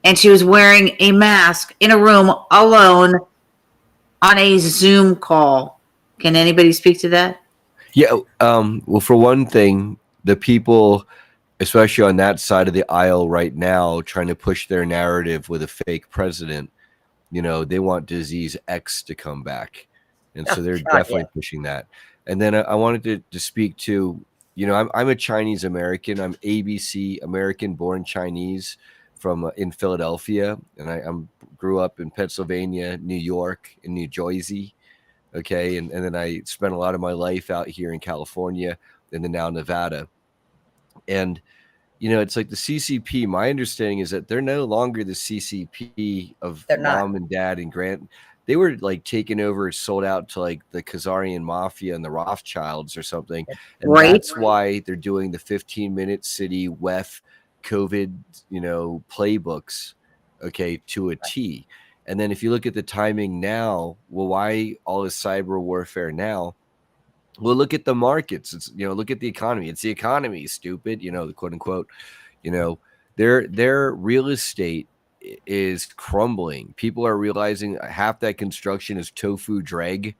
And she was wearing a mask in a room alone on a Zoom call. Can anybody speak to that? Yeah. Well, for one thing, the people, especially on that side of the aisle right now, trying to push their narrative with a fake president, they want disease X to come back. And so they're definitely pushing that. And then I wanted to speak to, I'm a Chinese American. I'm ABC, American born Chinese from in Philadelphia. And I grew up in Pennsylvania, New York, and New Jersey. Okay. And then I spent a lot of my life out here in California and then now Nevada. And, it's like the CCP, my understanding is that they're no longer the CCP of mom and dad and grand. They were like taken over, sold out to like the Khazarian mafia and the Rothschilds or something. And that's why they're doing the 15-minute city WEF COVID, playbooks, okay, to a T. And then if you look at the timing now, well, why all this cyber warfare now? Well, look at the markets. It's, look at the economy. It's the economy, stupid, the quote unquote, their real estate is crumbling. People are realizing half that construction is tofu drag,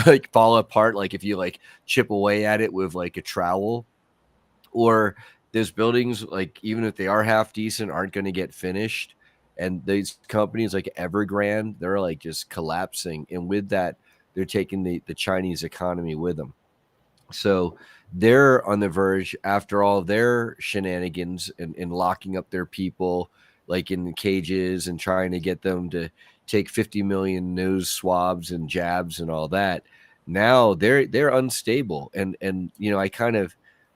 like fall apart. Like if you like chip away at it with like a trowel, or those buildings, like even if they are half decent, aren't going to get finished. And these companies like Evergrande, they're like just collapsing. And with that, they're taking the Chinese economy with them. So they're on the verge, after all their shenanigans and locking up their people like in cages and trying to get them to take 50 million nose swabs and jabs and all that. Now they're unstable. And I kind of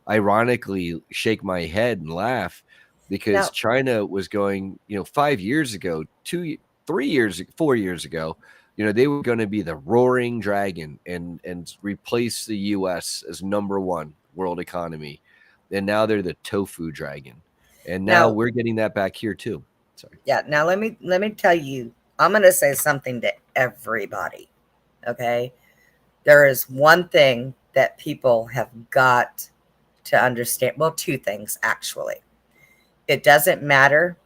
ironically shake my head and laugh because China was going, 5 years ago, 2, 3 years, 4 years ago, they were going to be the roaring dragon and replace the U.S. as #1 world economy. And now they're the tofu dragon. And now we're getting that back here too. Sorry. Yeah. Now let me tell you, I'm going to say something to everybody. Okay. There is one thing that people have got to understand. Well, two things, actually. It doesn't matter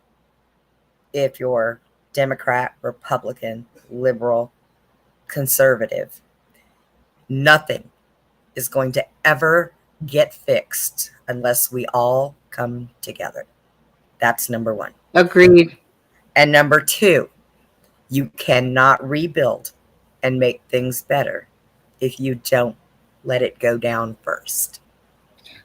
if you're Democrat, Republican, liberal, conservative. Nothing is going to ever get fixed unless we all come together. That's number one. Agreed. And number two, you cannot rebuild and make things better if you don't let it go down first.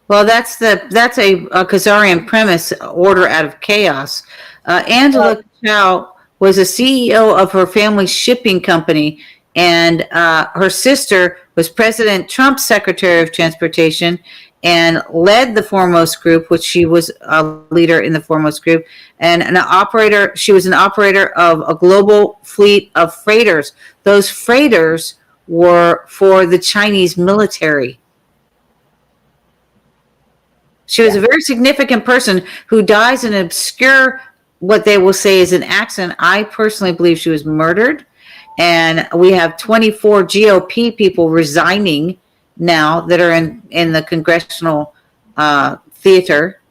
Well, that's a Khazarian premise, order out of chaos. Angela Chow was a CEO of her family's shipping company, and her sister was President Trump's Secretary of Transportation and led the Foremost Group, which she was a leader in the Foremost Group, and she was an operator of a global fleet of freighters. Those freighters were for the Chinese military. She was a very significant person who dies in an obscure, what they will say is an accident. I personally believe she was murdered. And we have 24 GOP people resigning now that are in the congressional theater.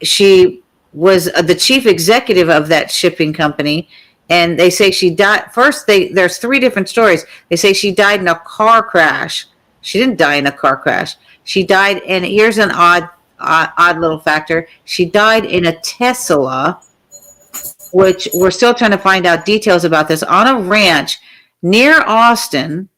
She was the chief executive of that shipping company. And they say she died. First, there's 3 different stories. They say she died in a car crash. She didn't die in a car crash. She died, and here's an odd little factor. She died in a Tesla, which we're still trying to find out details about this, on a ranch near Austin.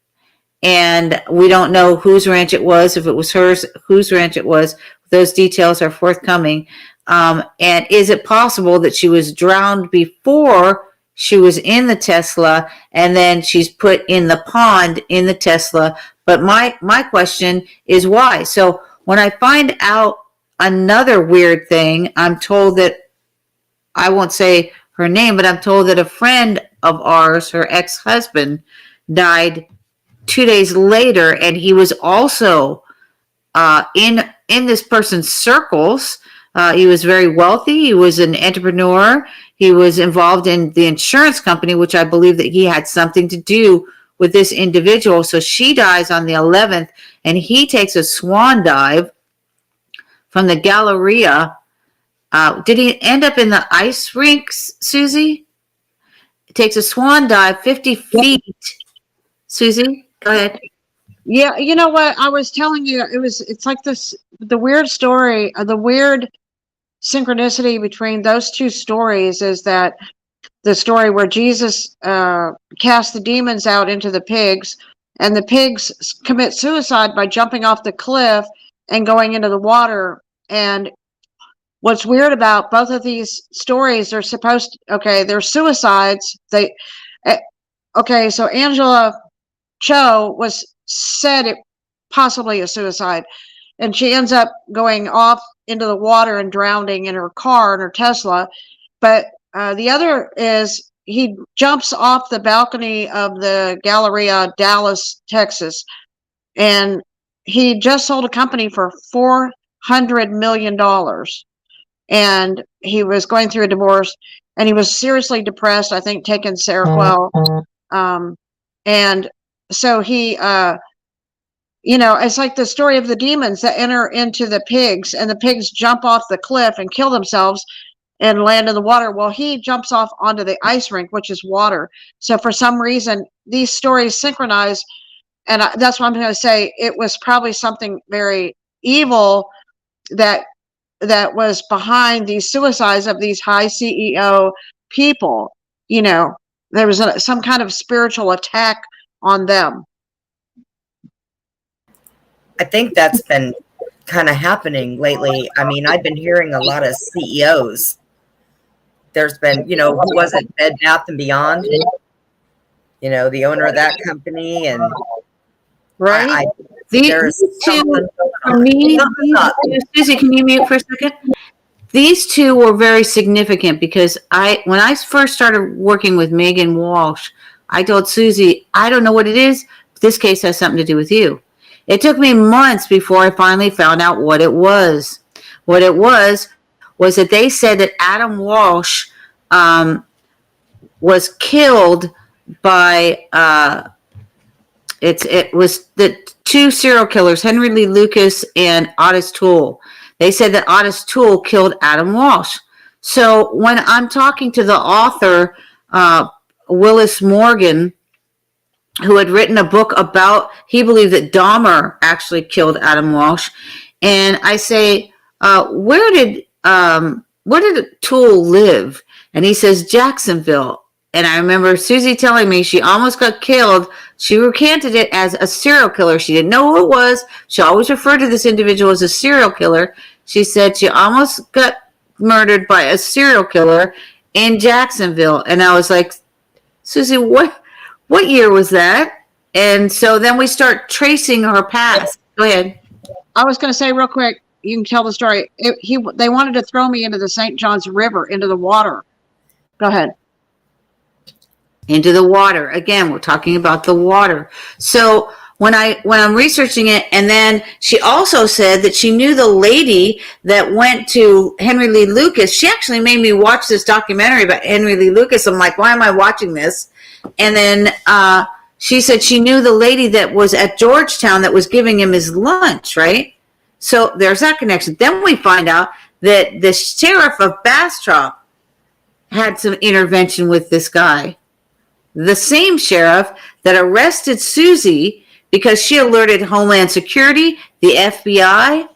And we don't know whose ranch it was, if it was hers, whose ranch it was. Those details are forthcoming. And is it possible that she was drowned before she was in the Tesla, and then she's put in the pond in the Tesla. But my question is why? So when I find out another weird thing, I'm told that, I won't say her name, but I'm told that a friend of ours, her ex-husband, died 2 days later, and he was also in this person's circles. He was very wealthy. He was an entrepreneur. He was involved in the insurance company, which I believe that he had something to do with this individual. So she dies on the 11th, and he takes a swan dive from the Galleria. Did he end up in the ice rinks, Susie? Takes a swan dive 50 feet. Susie, go ahead. Yeah, you know what? I was telling you, it's like this, the weird story, the weird synchronicity between those two stories is that the story where Jesus cast the demons out into the pigs, and the pigs commit suicide by jumping off the cliff and going into the water. And what's weird about both of these stories, they're suicides. Okay, so Angela Cho was said it possibly a suicide, and she ends up going off into the water and drowning in her car, in her Tesla. But the other is he jumps off the balcony of the Galleria, Dallas, Texas, and he just sold a company for $400 million. And he was going through a divorce, and he was seriously depressed, I think taking Seroquel. And so he, it's like the story of the demons that enter into the pigs, and the pigs jump off the cliff and kill themselves and land in the water. Well, he jumps off onto the ice rink, which is water. So for some reason, these stories synchronize. And that's what I'm going to say. It was probably something very evil that was behind these suicides of these high CEO people. There was some kind of spiritual attack on them. I think that's been kind of happening lately. I mean, I've been hearing a lot of CEOs. There's been, who was it, Bed Bath and Beyond? The owner of that company, and right. There's two, for me, Susie, can you mute for a second? These two were very significant because when I first started working with Megan Walsh, I told Susie, I don't know what it is, but this case has something to do with you. It took me months before I finally found out what it was. What it was that they said that Adam Walsh was killed by it was the two serial killers, Henry Lee Lucas and Otis Toole. They said that Otis Toole killed Adam Walsh. So when I'm talking to the author, Willis Morgan, who had written a book about, he believed that Dahmer actually killed Adam Walsh. And I say, where did Toole live? And he says, Jacksonville. And I remember Susie telling me she almost got killed. She recanted it as a serial killer. She didn't know who it was. She always referred to this individual as a serial killer. She said she almost got murdered by a serial killer in Jacksonville. And I was like, Susie, what year was that? And so then we start tracing her past. Go ahead. I was going to say real quick, you can tell the story. They wanted to throw me into the St. Johns River, into the water. Go ahead. Into the water. Again, we're talking about the water. So when I'm researching it, and then she also said that she knew the lady that went to Henry Lee Lucas. She actually made me watch this documentary about Henry Lee Lucas. I'm like, why am I watching this? And then she said she knew the lady that was at Georgetown that was giving him his lunch, right? So there's that connection. Then we find out that the sheriff of Bastrop had some intervention with this guy. The same sheriff that arrested Susie because she alerted Homeland Security, the FBI,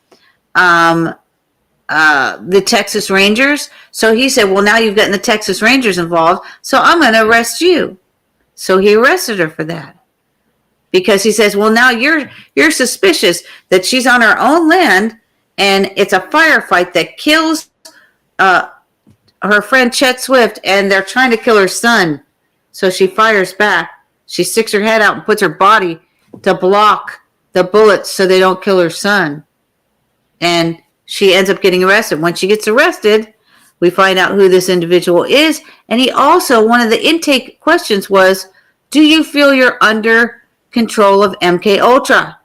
the Texas Rangers. So he said, well, now you've gotten the Texas Rangers involved, so I'm going to arrest you. So he arrested her for that. Because he says, well, now you're suspicious that she's on her own land, and it's a firefight that kills her friend Chet Swift, and they're trying to kill her son. So she fires back. She sticks her head out and puts her body to block the bullets so they don't kill her son. And she ends up getting arrested. When she gets arrested, we find out who this individual is. And he also, one of the intake questions was, do you feel you're under control of MK Ultra?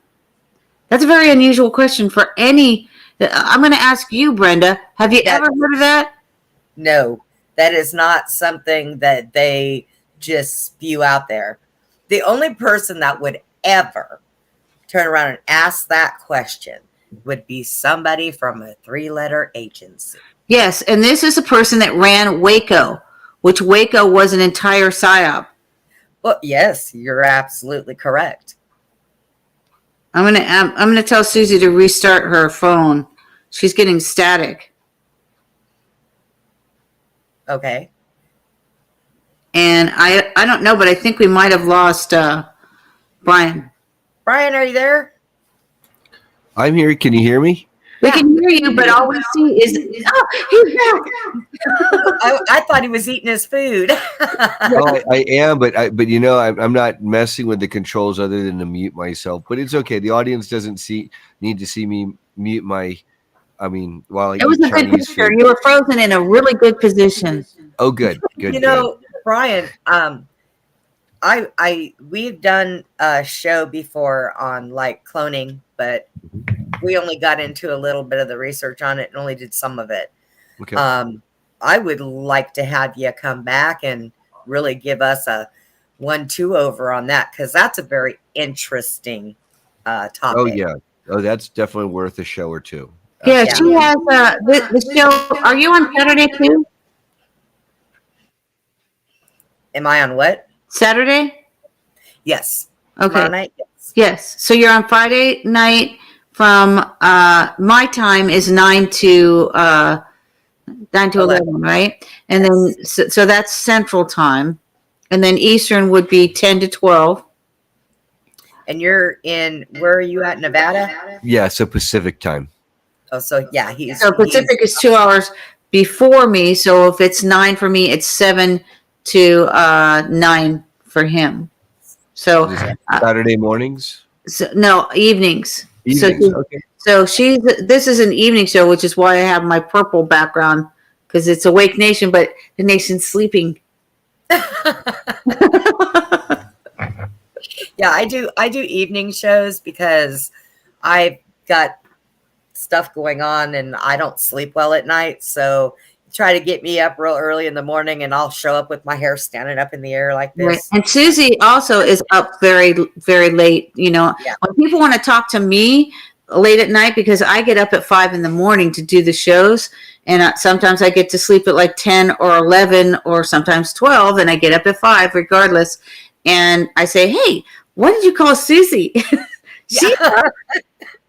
That's a very unusual question for any. I'm going to ask you, Brenda. Have you ever heard of that? No, that is not something that they just spew out there. The only person that would ever turn around and ask that question would be somebody from a 3-letter agency. Yes, and this is a person that ran Waco, which Waco was an entire psyop. Well, yes, you're absolutely correct. I'm gonna tell Susie to restart her phone. She's getting static. Okay. And I don't know, but I think we might have lost Brian. Brian, are you there? I'm here. Can you hear me? We can hear you, but all we see is he's back. I thought he was eating his food. Well, I am, but you know, I'm not messing with the controls other than to mute myself. But it's okay. The audience doesn't need to see me mute my. I mean, while I It was eat a good Chinese picture. food. You were frozen in a really good position. Oh, good. You know, Brian, we've done a show before on like cloning, but we only got into a little bit of the research on it and only did some of it. Okay. I would like to have you come back and really give us a 1-2 over on that, because that's a very interesting topic. Oh yeah. Oh, that's definitely worth a show or two. Yeah, she has the show. Are you on Saturday too? Am I on what? Saturday? Yes. Okay. Tomorrow night? Yes. Yes. So you're on Friday night from my time is 9 to 11, right? And then so that's Central Time, and then Eastern would be 10 to 12. And you're in, where are you at, Nevada? Yeah, so Pacific time. Oh, so yeah, So Pacific is 2 hours before me. So if it's 9 for me, it's 7 to 9 for him. So Saturday mornings? No, evenings. Evenings, okay. So this is an evening show, which is why I have my purple background, because it's Awake Nation, but the nation's sleeping. Yeah, I do evening shows because I've got stuff going on and I don't sleep well at night. So try to get me up real early in the morning and I'll show up with my hair standing up in the air like this. Right. And Susie also is up very, very late. You know, when people want to talk to me late at night, because I get up at 5 in the morning to do the shows, and sometimes I get to sleep at like 10 or 11 or sometimes 12, and I get up at 5 regardless. And I say, hey, what did you call Susie? She's up.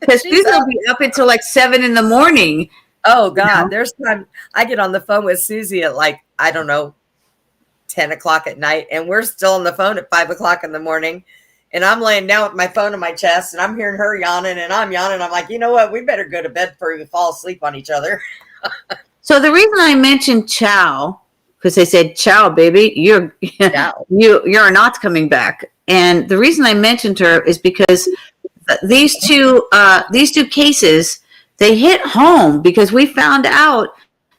Because Susie will be up until like 7 in the morning. Oh God, there's time I get on the phone with Susie at like, I don't know, 10 o'clock at night, and we're still on the phone at 5 o'clock in the morning. And I'm laying down with my phone on my chest and I'm hearing her yawning and I'm yawning. I'm like, you know what? We better go to bed before we fall asleep on each other. So the reason I mentioned Chow, because they said, Chow, baby, you're not coming back. And the reason I mentioned her is because these two cases, they hit home, because we found out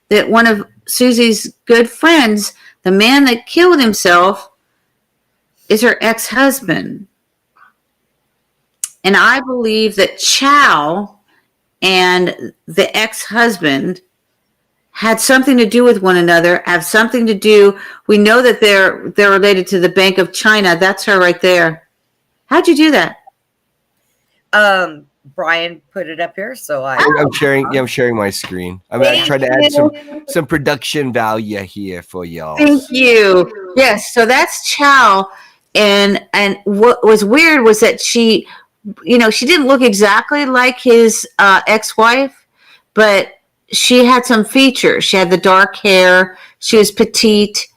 that one of Susie's good friends, the man that killed himself, is her ex-husband. And I believe that Chow and the ex-husband had something to do with one another, have something to do. We know that they're related to the Bank of China. That's her right there. How'd you do that? Brian put it up here, so I'm sharing. Yeah, I'm sharing my screen. I'm trying to add some production value here for y'all. Thank you. Yes, so that's Chow, and what was weird was that she didn't look exactly like his ex-wife, but she had some features. She had the dark hair. She was petite,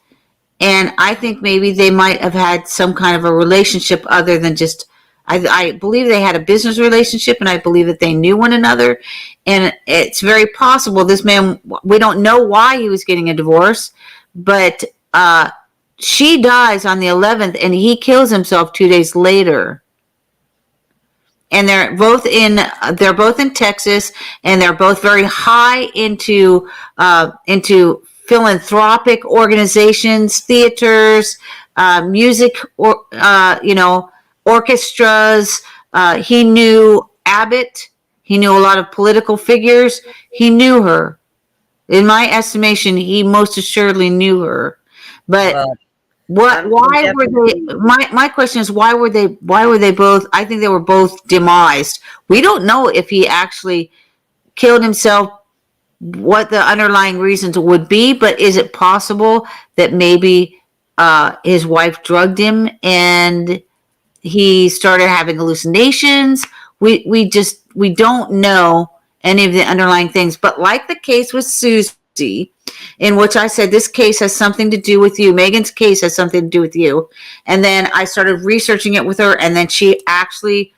and I think maybe they might have had some kind of a relationship other than just I believe they had a business relationship, and I believe that they knew one another. And it's very possible this man, we don't know why he was getting a divorce, but she dies on the 11th, and he kills himself 2 days later. And they're both in Texas, and they're both very high into philanthropic organizations, theaters, music, or orchestras. He knew Abbott. He knew a lot of political figures. He knew her. In my estimation, he most assuredly knew her. But why were they? My question is, why were they both? I think they were both demised. We don't know if he actually killed himself, what the underlying reasons would be, but is it possible that maybe his wife drugged him and he started having hallucinations? We don't know any of the underlying things. But like the case with Susie, in which I said this case has something to do with you, Megan's case has something to do with you, and then I started researching it with her, and then she actually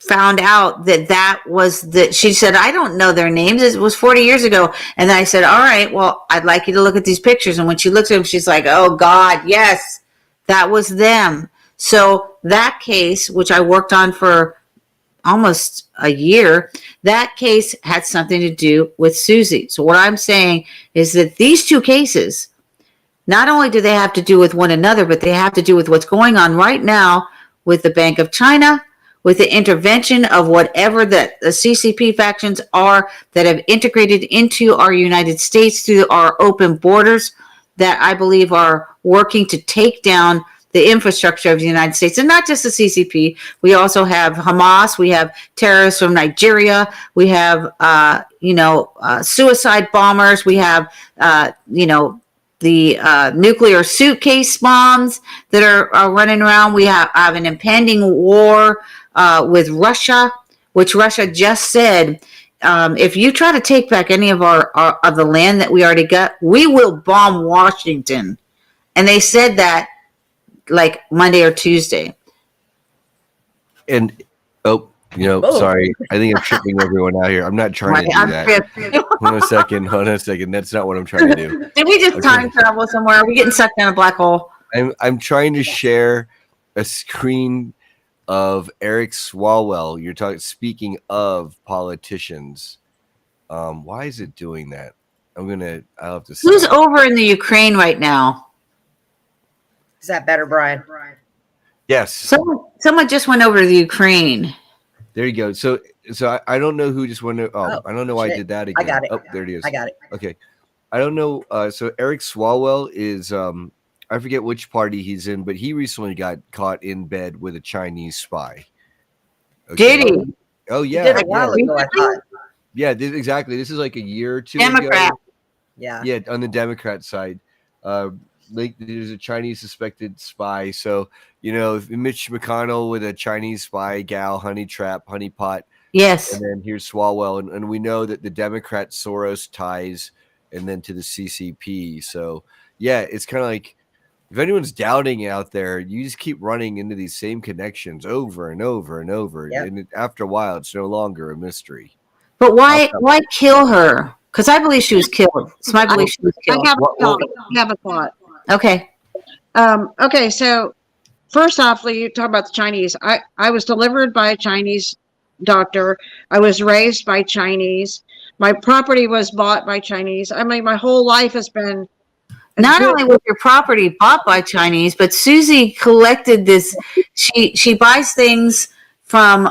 found out that was that. She said, I don't know their names, it was 40 years ago. And then I said, all right, well, I'd like you to look at these pictures. And when she looks at them, she's like, oh God, yes, that was them. So that case, which I worked on for almost a year, that case had something to do with Susie. So what I'm saying is that these two cases, not only do they have to do with one another, but they have to do with what's going on right now with the Bank of China, with the intervention of whatever the CCP factions are that have integrated into our United States through our open borders, that I believe are working to take down the infrastructure of the United States. And not just the CCP. We also have Hamas. We have terrorists from Nigeria. We have, suicide bombers. We have, the nuclear suitcase bombs that are running around. We have an impending war with Russia, which Russia just said, if you try to take back any of of the land that we already got, we will bomb Washington. And they said that like Monday or Tuesday. And sorry, I think I'm tripping everyone out here. I'm not trying to do that. Hold on a second. That's not what I'm trying to do. Did we just time travel somewhere? Are we getting sucked down a black hole? I'm trying to share a screen of Eric Swalwell. Speaking of politicians. Why is it doing that? I'll have to. Who's over in the Ukraine right now? Is that better, Brian? Yes. Someone just went over to the Ukraine. There you go. So I don't know who just went. I don't know why I did that again. I got it. Oh, there it is. I got it. Okay. I don't know. So Eric Swalwell is I forget which party he's in, but he recently got caught in bed with a Chinese spy. Okay. Did he? Oh yeah. He did a while ago, I thought. Yeah, exactly. This is like a year or two Democrat. ago. Yeah. Yeah, on the Democrat side. There's a Chinese suspected spy. So, Mitch McConnell with a Chinese spy gal, honeypot. Yes. And then here's Swalwell. And we know that the Democrat Soros ties and then to the CCP. So, yeah, it's kind of like if anyone's doubting out there, you just keep running into these same connections over and over and over. Yep. And after a while, it's no longer a mystery. But why kill her? Because I believe she was killed. It's my belief she was killed. I have a thought. Okay. Okay, so first off, you talk about the Chinese. I was delivered by a Chinese doctor. I was raised by Chinese. My property was bought by Chinese. I mean, my whole life has been. Not only was your property bought by Chinese, but Susie collected this. She buys things from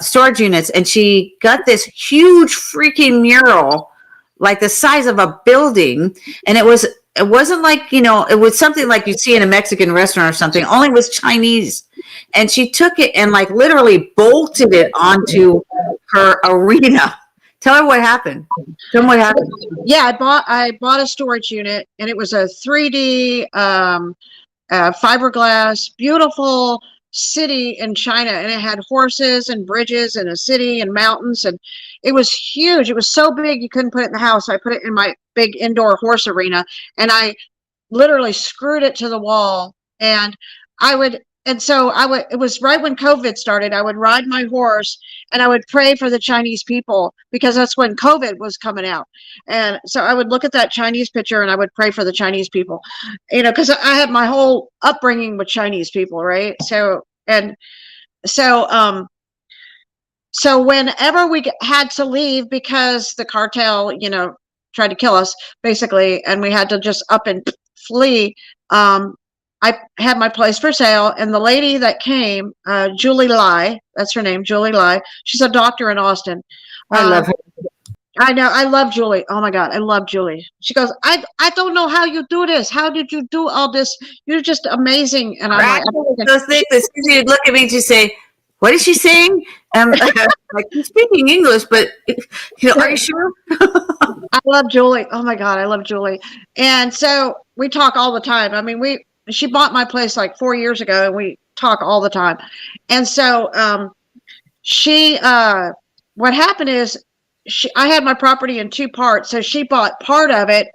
storage units, and she got this huge freaking mural, like the size of a building, and it wasn't like, it was something like you'd see in a Mexican restaurant or something, only it was Chinese. And she took it and like literally bolted it onto her arena. Tell her what happened. Tell me what happened. Yeah, I bought a storage unit, and it was a 3D fiberglass, beautiful city in China, and it had horses and bridges and a city and mountains, and it was huge. It was so big you couldn't put it in the house. I put it in my big indoor horse arena, and I literally screwed it to the wall, and I would so it was right when COVID started. I would ride my horse and I would pray for the Chinese people because that's when COVID was coming out. And so I would look at that Chinese picture and I would pray for the Chinese people, because I had my whole upbringing with Chinese people, right? So so whenever we had to leave because the cartel, tried to kill us basically, and we had to just up and flee, I had my place for sale, and the lady that came, Julie Lai, that's her name, Julie Lai. She's a doctor in Austin. I love her. I know. I love Julie. Oh my God. I love Julie. She goes, I don't know how you do this. How did you do all this? You're just amazing. And I'm like, those things that Susie would look at me to say, what is she saying? Like, she's speaking English, but are you sure? I love Julie. Oh my God. I love Julie. And so we talk all the time. I mean, she bought my place like 4 years ago and we talk all the time. And so, what happened is, I had my property in 2 parts. So she bought part of it.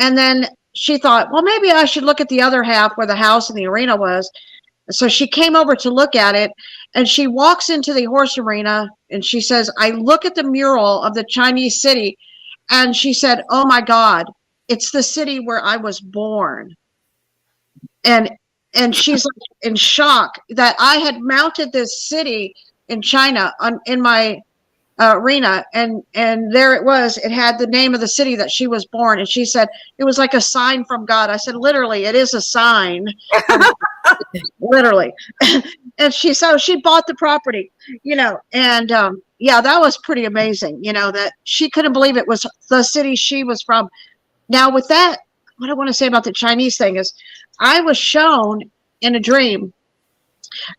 And then she thought, well, maybe I should look at the other half where the house and the arena was. So she came over to look at it, and she walks into the horse arena and she says, I look at the mural of the Chinese city. And she said, oh my God, it's the city where I was born. And she's like in shock that I had mounted this city in China in my arena, and there it was. It had the name of the city that she was born, and she said it was like a sign from God. I said, literally, it is a sign, literally. And she bought the property, and yeah, that was pretty amazing. That she couldn't believe it was the city she was from. Now, with that, what I want to say about the Chinese thing is, I was shown in a dream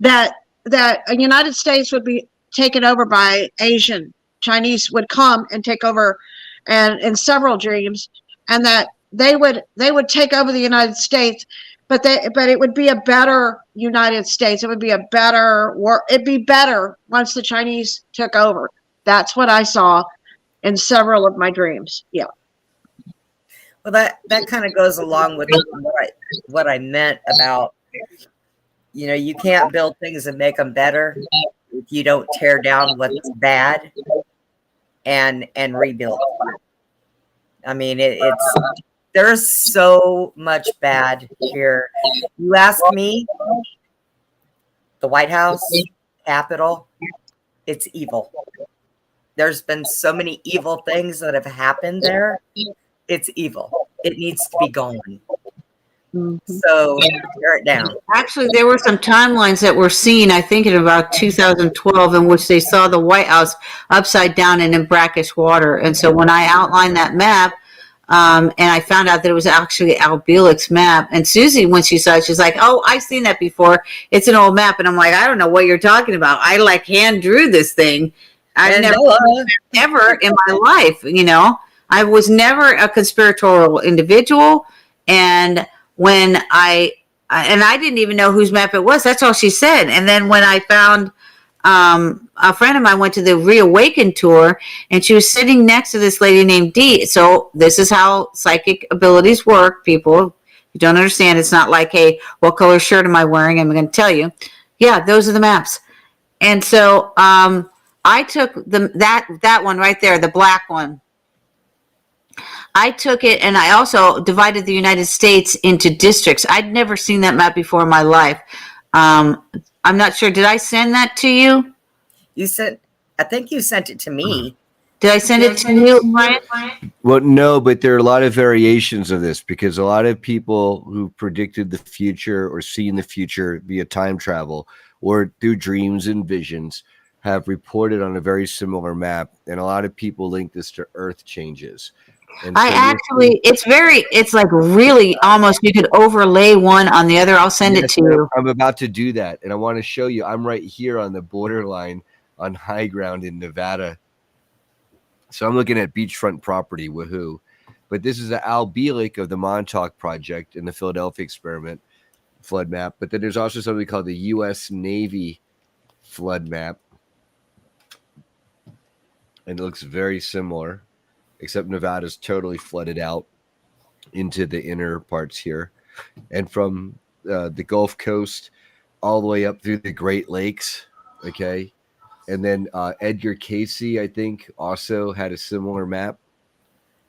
that the United States would be taken over by Asian. Chinese would come and take over, and in several dreams, and that they would take over the United States, but it would be a better United States. It would be a better it'd be better once the Chinese took over. That's what I saw in several of my dreams. Yeah. Well, that kind of goes along with what I meant about, you can't build things and make them better if you don't tear down what's bad and rebuild. I mean, there's so much bad here. You ask me, the White House, Capitol, it's evil. There's been so many evil things that have happened there. It's evil. It needs to be gone. So tear it down. Actually, there were some timelines that were seen, I think, in about 2012, in which they saw the White House upside down and in brackish water. And so when I outlined that map, and I found out that it was actually Al Bielik's map, and Susie, when she saw it, she's like, oh, I've seen that before. It's an old map. And I'm like, I don't know what you're talking about. I hand drew this thing. I've never in my life, I was never a conspiratorial individual. And when I didn't even know whose map it was. That's all she said. And then when I found a friend of mine went to the Reawaken tour, and she was sitting next to this lady named Dee. So this is how psychic abilities work, people. You don't understand. It's not like, hey, what color shirt am I wearing? I'm going to tell you. Yeah, those are the maps. And so I took that one right there, the black one. I took it, and I also divided the United States into districts. I'd never seen that map before in my life. I'm not sure. Did I send that to you? I think you sent it to me. Did I send it to you, Brian? Well, no, but there are a lot of variations of this, because a lot of people who predicted the future or seen the future via time travel or through dreams and visions have reported on a very similar map. And a lot of people link this to Earth changes. And it's like really almost, you could overlay one on the other. I'll send it to you. I'm about to do that. And I want to show you, I'm right here on the borderline on high ground in Nevada. So I'm looking at beachfront property, woohoo. But this is Al Bielik of the Montauk Project in the Philadelphia experiment flood map. But then there's also something called the U.S. Navy flood map. And it looks very similar, except Nevada's totally flooded out into the inner parts here. And from the Gulf Coast all the way up through the Great Lakes. Okay. And then Edgar Casey, I think, also had a similar map.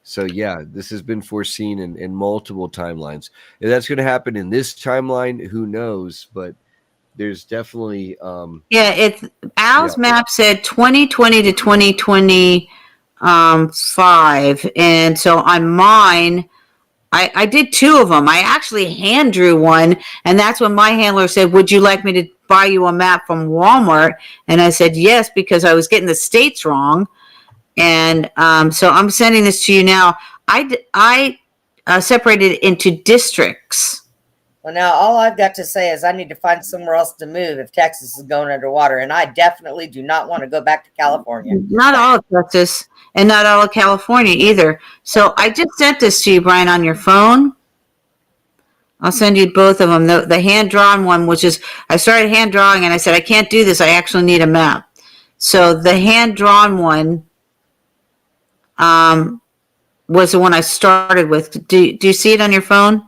So yeah, this has been foreseen in multiple timelines. If that's going to happen in this timeline, who knows? But there's definitely Yeah, it's Al's yeah. map said 2020 to 2025, and so on mine, I did two of them. I actually hand drew one, and that's when my handler said, "Would you like me to buy you a map from Walmart?" And I said yes because I was getting the states wrong, and so I'm sending this to you now. I separated it into districts. Well, now all I've got to say is I need to find somewhere else to move if Texas is going underwater, and I definitely do not want to go back to California. Not all of Texas and not all of California either. So I just sent this to you, Brian, on your phone. I'll send you both of them. The hand-drawn one, which is, I started hand-drawing and I said, I can't do this. I actually need a map. So the hand-drawn one was the one I started with. Do you see it on your phone?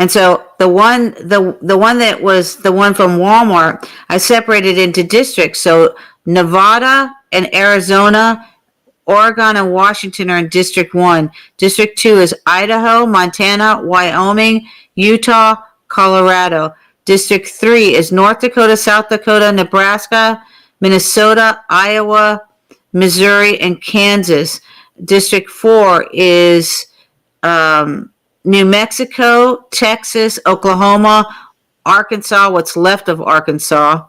And so the one that was the one from Walmart, I separated into districts. So Nevada and Arizona, Oregon and Washington are in District 1. District 2 is Idaho, Montana, Wyoming, Utah, Colorado. District 3 is North Dakota, South Dakota, Nebraska, Minnesota, Iowa, Missouri, and Kansas. District 4 is New Mexico, Texas, Oklahoma, Arkansas, what's left of Arkansas.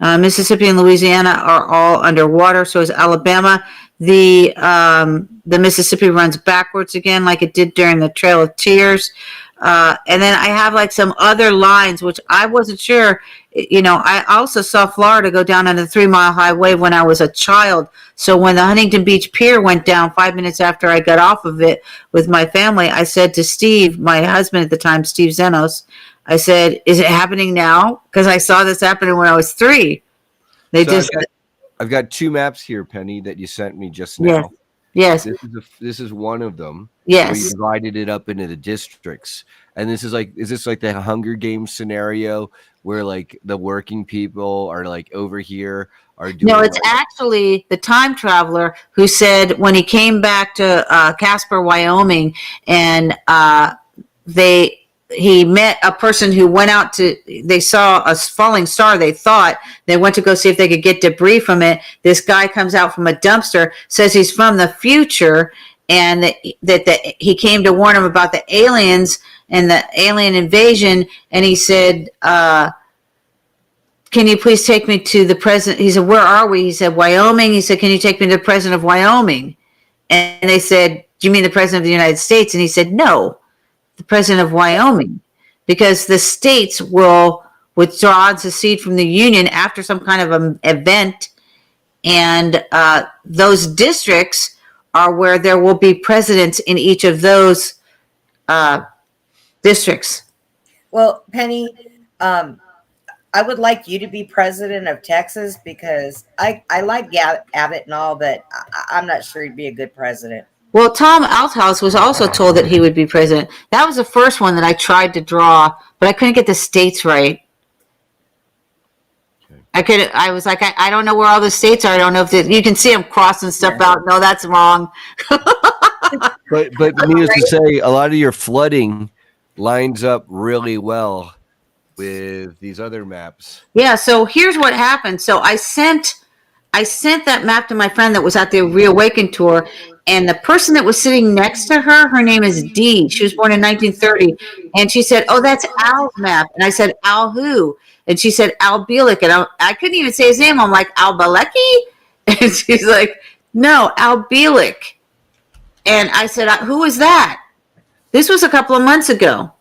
Mississippi and Louisiana are all underwater, so is Alabama. The Mississippi runs backwards again like it did during the Trail of Tears. And then I have like some other lines, which I wasn't sure. You know, I also saw Florida go down on the 3 Mile High Wave when I was a child. So when the Huntington Beach Pier went down 5 minutes after I got off of it with my family, I said to Steve, my husband at the time, Steve Zenos, I said, is it happening now? Because I saw this happening when I was 3. I've got 2 maps here, Penny, that you sent me just now. Yes. This is one of them. Yes. Where you divided it up into the districts. And is this like the Hunger Games scenario where like the working people are like over here are doing? No, it's actually the time traveler who said when he came back to Casper, Wyoming, and he met a person who went out they saw a falling star. They thought they went to go see if they could get debris from it. This guy comes out from a dumpster, says he's from the future, and that he came to warn him about the aliens and the alien invasion. And he said, can you please take me to the president? He said, where are we? He said, Wyoming. He said, can you take me to the president of Wyoming? And they said, do you mean the president of the United States? And he said, no, the president of Wyoming, because the states will withdraw and secede from the Union after some kind of an event. And those districts are where there will be presidents in each of those districts. Well, Penny, I would like you to be president of Texas because I like Abbott and all, but I'm not sure he'd be a good president. Well, Tom Althouse was also told that he would be president. That was the first one that I tried to draw, but I couldn't get the states right. I was like, I don't know where all the states are. I don't know if you can see them crossing stuff out. No, that's wrong. But needless to say, a lot of your flooding lines up really well with these other maps. Yeah. So here's what happened. So I sent that map to my friend that was at the Reawaken tour, and the person that was sitting next to her, her name is Dee. She was born in 1930, and she said, "Oh, that's Al's map." And I said, "Al who?" And she said, Al Bielik. And I couldn't even say his name. I'm like, Al Bilecki? And she's like, no, Al Bielik. And I said, who is that? This was a couple of months ago.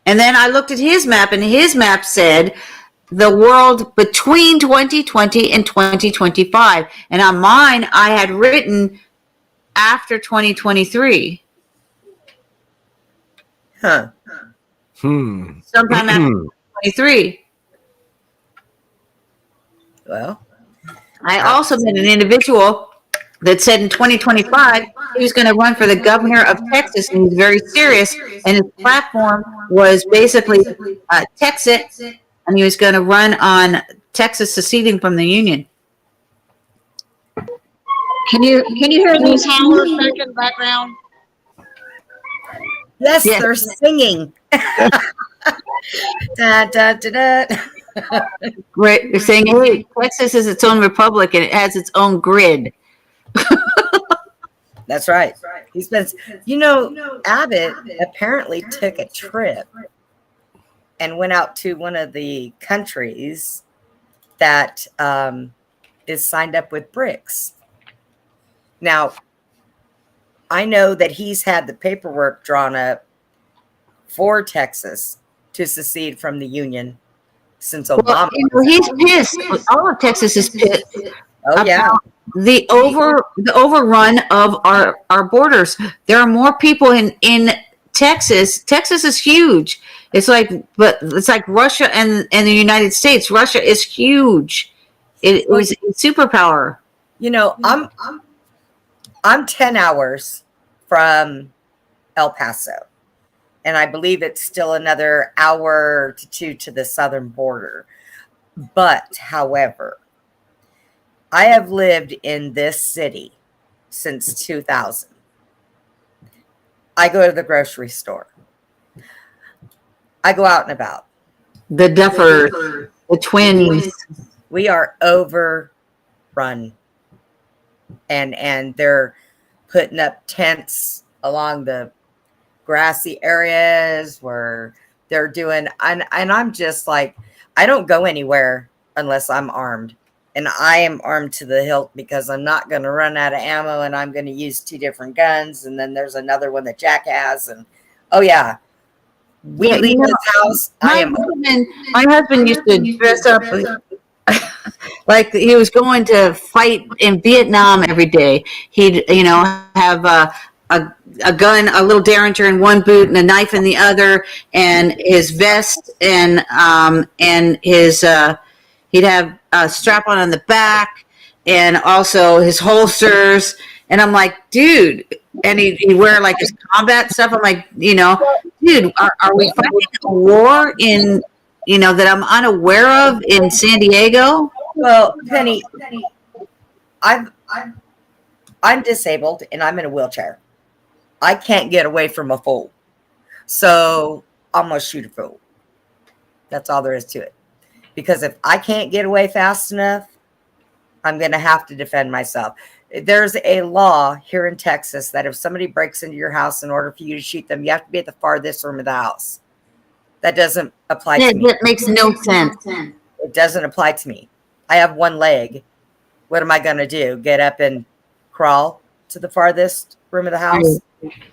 And then I looked at his map, and his map said the world between 2020 and 2025. And on mine, I had written after 2023. Huh. Sometime after 2023. Well, I also met an individual that said in 2025 he was going to run for the governor of Texas, and he's very serious. And his platform was basically Texas, and he was going to run on Texas seceding from the Union. Can you hear those howlers back in the background? Yes, Yes. they're singing. Da, da, da, da. Right? They're saying, hey, Texas is its own republic and it has its own grid. That's right. He's been, Abbott apparently took a trip and went out to one of the countries that is signed up with BRICS. Now, I know that he's had the paperwork drawn up for Texas to secede from the Union since Obama. Well, he's pissed. All of Texas is pissed. Oh yeah, the overrun of our borders. There are more people in Texas. Texas is huge. It's like Russia and the United States. Russia is huge. It was a superpower. I'm 10 hours from El Paso, and I believe it's still another hour to 2 to the southern border. But, however, I have lived in this city since 2000. I go to the grocery store. I go out and about. The Duffers, the twins. We are overrun. And they're putting up tents along the grassy areas where they're doing, and I'm just like, I don't go anywhere unless I'm armed. And I am armed to the hilt because I'm not going to run out of ammo, and I'm going to use 2 different guns. And then there's another one that Jack has. And oh yeah, we leave this house. My husband used to dress up like he was going to fight in Vietnam every day. He'd, have a gun, a little Derringer in one boot and a knife in the other, and his vest and his he'd have a strap on the back, and also his holsters. And I'm like, dude, and he'd wear like his combat stuff. I'm like, dude, are we fighting a war in, that I'm unaware of in San Diego? Well, Penny, I'm disabled and I'm in a wheelchair. I can't get away from a fool. So I'm going to shoot a fool. That's all there is to it. Because if I can't get away fast enough, I'm going to have to defend myself. There's a law here in Texas that if somebody breaks into your house, in order for you to shoot them, you have to be at the farthest room of the house. That doesn't apply to me. That makes no sense. It doesn't apply to me. I have one leg. What am I going to do? Get up and crawl to the farthest room of the house?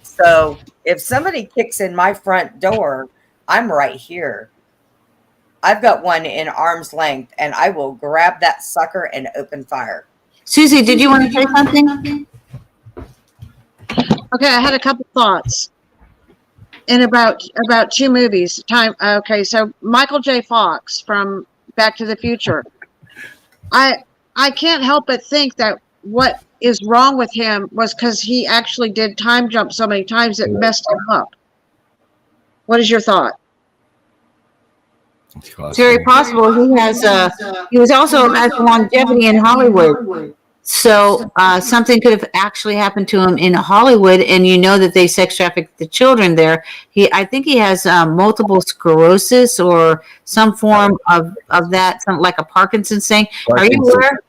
So if somebody kicks in my front door, I'm right here. I've got one in arm's length, and I will grab that sucker and open fire. Susie, did you want to say something? Okay, I had a couple thoughts. And about 2 movies. Okay, so Michael J. Fox from Back to the Future. I can't help but think that what is wrong with him was because he actually did time jump so many times it messed him up. What is your thought? It's very possible. He was also has longevity in Hollywood. So something could have actually happened to him in Hollywood, and that they sex traffic the children there. I think he has multiple sclerosis or some form of that, something like a Parkinson's thing. Are you aware,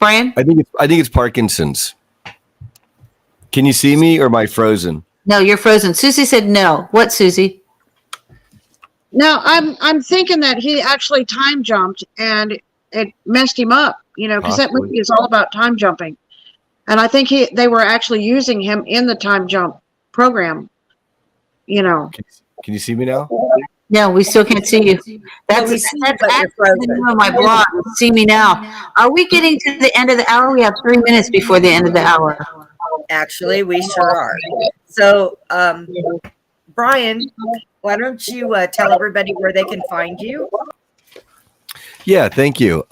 Brian? I think it's Parkinson's. Can you see me, or am I frozen? No, you're frozen. Susie said no. What, Susie? No, I'm thinking that he actually time jumped and it messed him up, because that movie is all about time jumping. And I think they were actually using him in the time jump program, Can you see me now? No, we still can't see you. That's actually the name of my blog. See me now. Are we getting to the end of the hour? We have 3 minutes before the end of the hour. Actually, we sure are. So, Brian, why don't you tell everybody where they can find you? Yeah, thank you.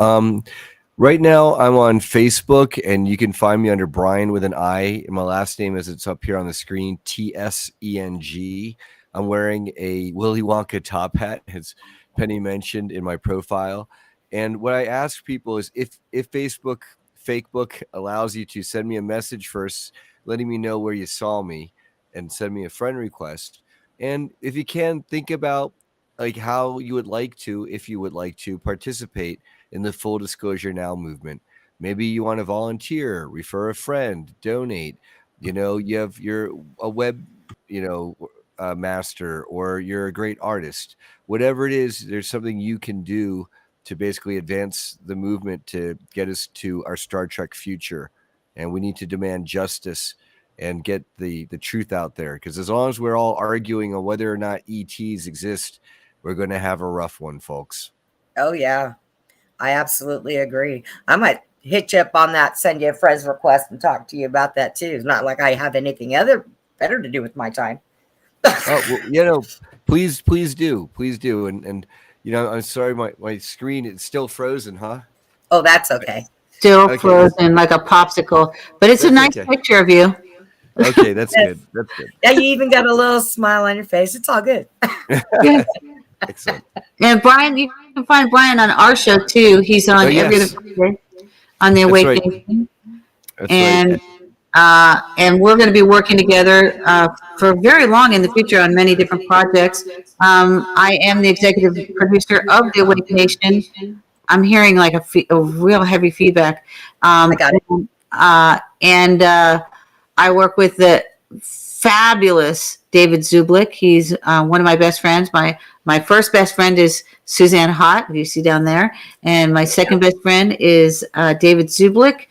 Right now, I'm on Facebook, and you can find me under Brian with an I. And my last name, as it's up here on the screen, TSENG. I'm wearing a Willy Wonka top hat, as Penny mentioned in my profile. And what I ask people is if Facebook allows you to send me a message first, letting me know where you saw me, and send me a friend request. And if you can, think about like how you would like to, if you would like to participate in the Full Disclosure Now movement. Maybe you want to volunteer, refer a friend, donate. You have a web, master, or you're a great artist. Whatever it is, there's something you can do to basically advance the movement to get us to our Star Trek future. And we need to demand justice and get the truth out there. Because as long as we're all arguing on whether or not ETs exist, we're going to have a rough one, folks. Oh, yeah. I absolutely agree. I might hit you up on that, send you a friend's request, and talk to you about that too. It's not like I have anything better to do with my time. Oh, well, please do. And I'm sorry, my screen is still frozen, huh? Oh, that's okay. Still Okay. frozen like a popsicle, but it's a nice picture of you. Okay, that's good. That's good. Yeah, you even got a little smile on your face. It's all good. Yeah. Excellent. And Brian, you can find Brian on our show too. He's on every other Friday on the Awakening. That's right. And we're going to be working together for very long in the future on many different projects. I am the executive producer of the Awake Nation. I'm hearing like a real heavy feedback. I got it. And I work with the fabulous David Zublick. He's one of my best friends. My first best friend is Suzanne Hott, who you see down there. And my second best friend is David Zublick.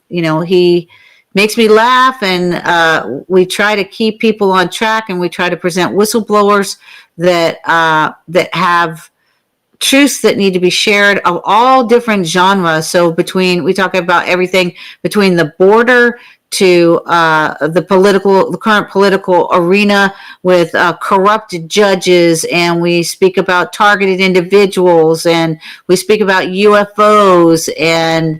He makes me laugh, and we try to keep people on track, and we try to present whistleblowers that have truths that need to be shared of all different genres. So we talk about everything between the border to the current political arena with corrupted judges, and we speak about targeted individuals, and we speak about UFOs, and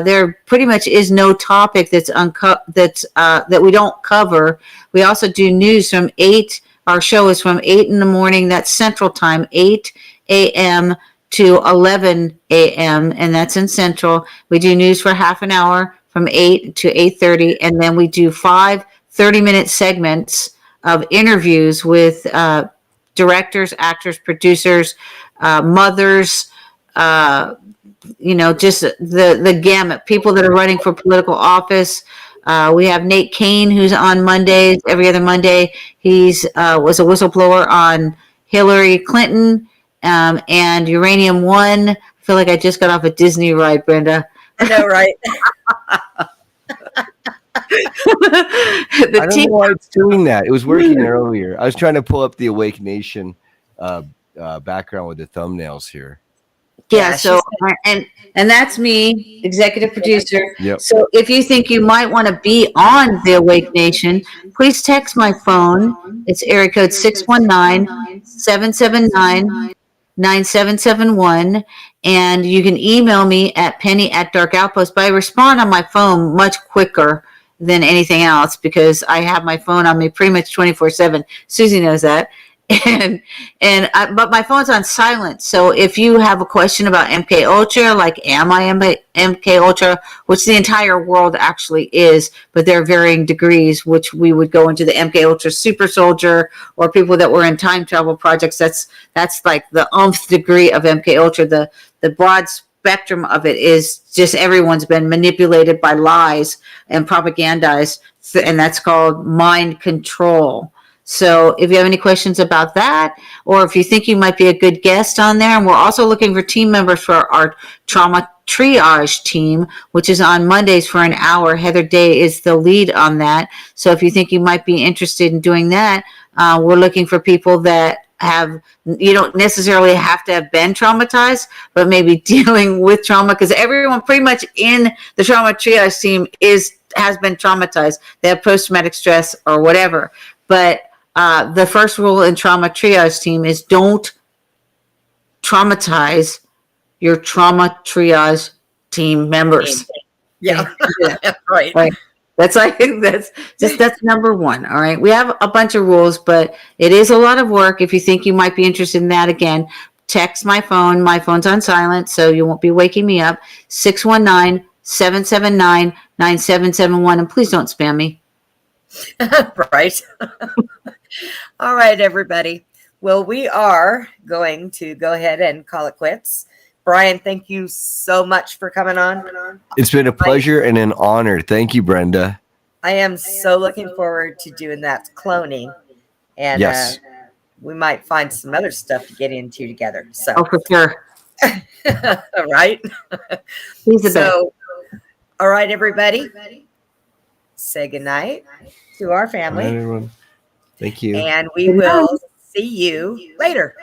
there pretty much is no topic that we don't cover. We also do news from 8. Our show is from 8 in the morning. That's Central Time, 8 a.m. to 11 a.m. and that's in Central. We do news for half an hour from 8 to 8:30, and then we do 5 30-minute segments of interviews with directors, actors, producers, mothers, just the gamut, people that are running for political office. We have Nate Kane, who's on Mondays, every other Monday. He's was a whistleblower on Hillary Clinton and Uranium One. I feel like I just got off a Disney ride, Brenda. I know, right? I don't know why it's doing that. It was working earlier. I was trying to pull up the Awake Nation background with the thumbnails here. Yeah, so and that's me, executive producer. Yep. So if you think you might want to be on the Awake Nation, please text my phone. It's area code 619-779-9771, and you can email me at penny@darkoutpost. But I respond on my phone much quicker than anything else because I have my phone on me pretty much 24/7. Susie knows that. But my phone's on silent. So if you have a question about MK Ultra, like am I MK Ultra, which the entire world actually is, but there are varying degrees, which we would go into the MK Ultra super soldier or people that were in time travel projects. That's like the umph degree of MK Ultra. The broad spectrum of it is just everyone's been manipulated by lies and propagandized, and that's called mind control. So if you have any questions about that, or if you think you might be a good guest on there, and we're also looking for team members for our trauma triage team, which is on Mondays for an hour. Heather Day is the lead on that. So if you think you might be interested in doing that, we're looking for people that you don't necessarily have to have been traumatized, but maybe dealing with trauma, because everyone pretty much in the trauma triage team has been traumatized. They have post-traumatic stress or whatever. But the first rule in trauma triage team is don't traumatize your trauma triage team members. Yeah. Yeah. Right. Right. That's like that's number one. All right. We have a bunch of rules, but it is a lot of work. If you think you might be interested in that, again, text my phone. My phone's on silent, so you won't be waking me up. 619-779-9771. And please don't spam me. Right. All right, everybody. Well, we are going to go ahead and call it quits. Brian, thank you so much for coming on. It's been a pleasure and an honor. Thank you, Brenda. I am so looking forward to doing that cloning. And Yes. we might find some other stuff to get into together. So, Oh, for sure. right? He's the best. So, all right, everybody. Say goodnight to our All right, family. everyone. Thank you. And we will see you later.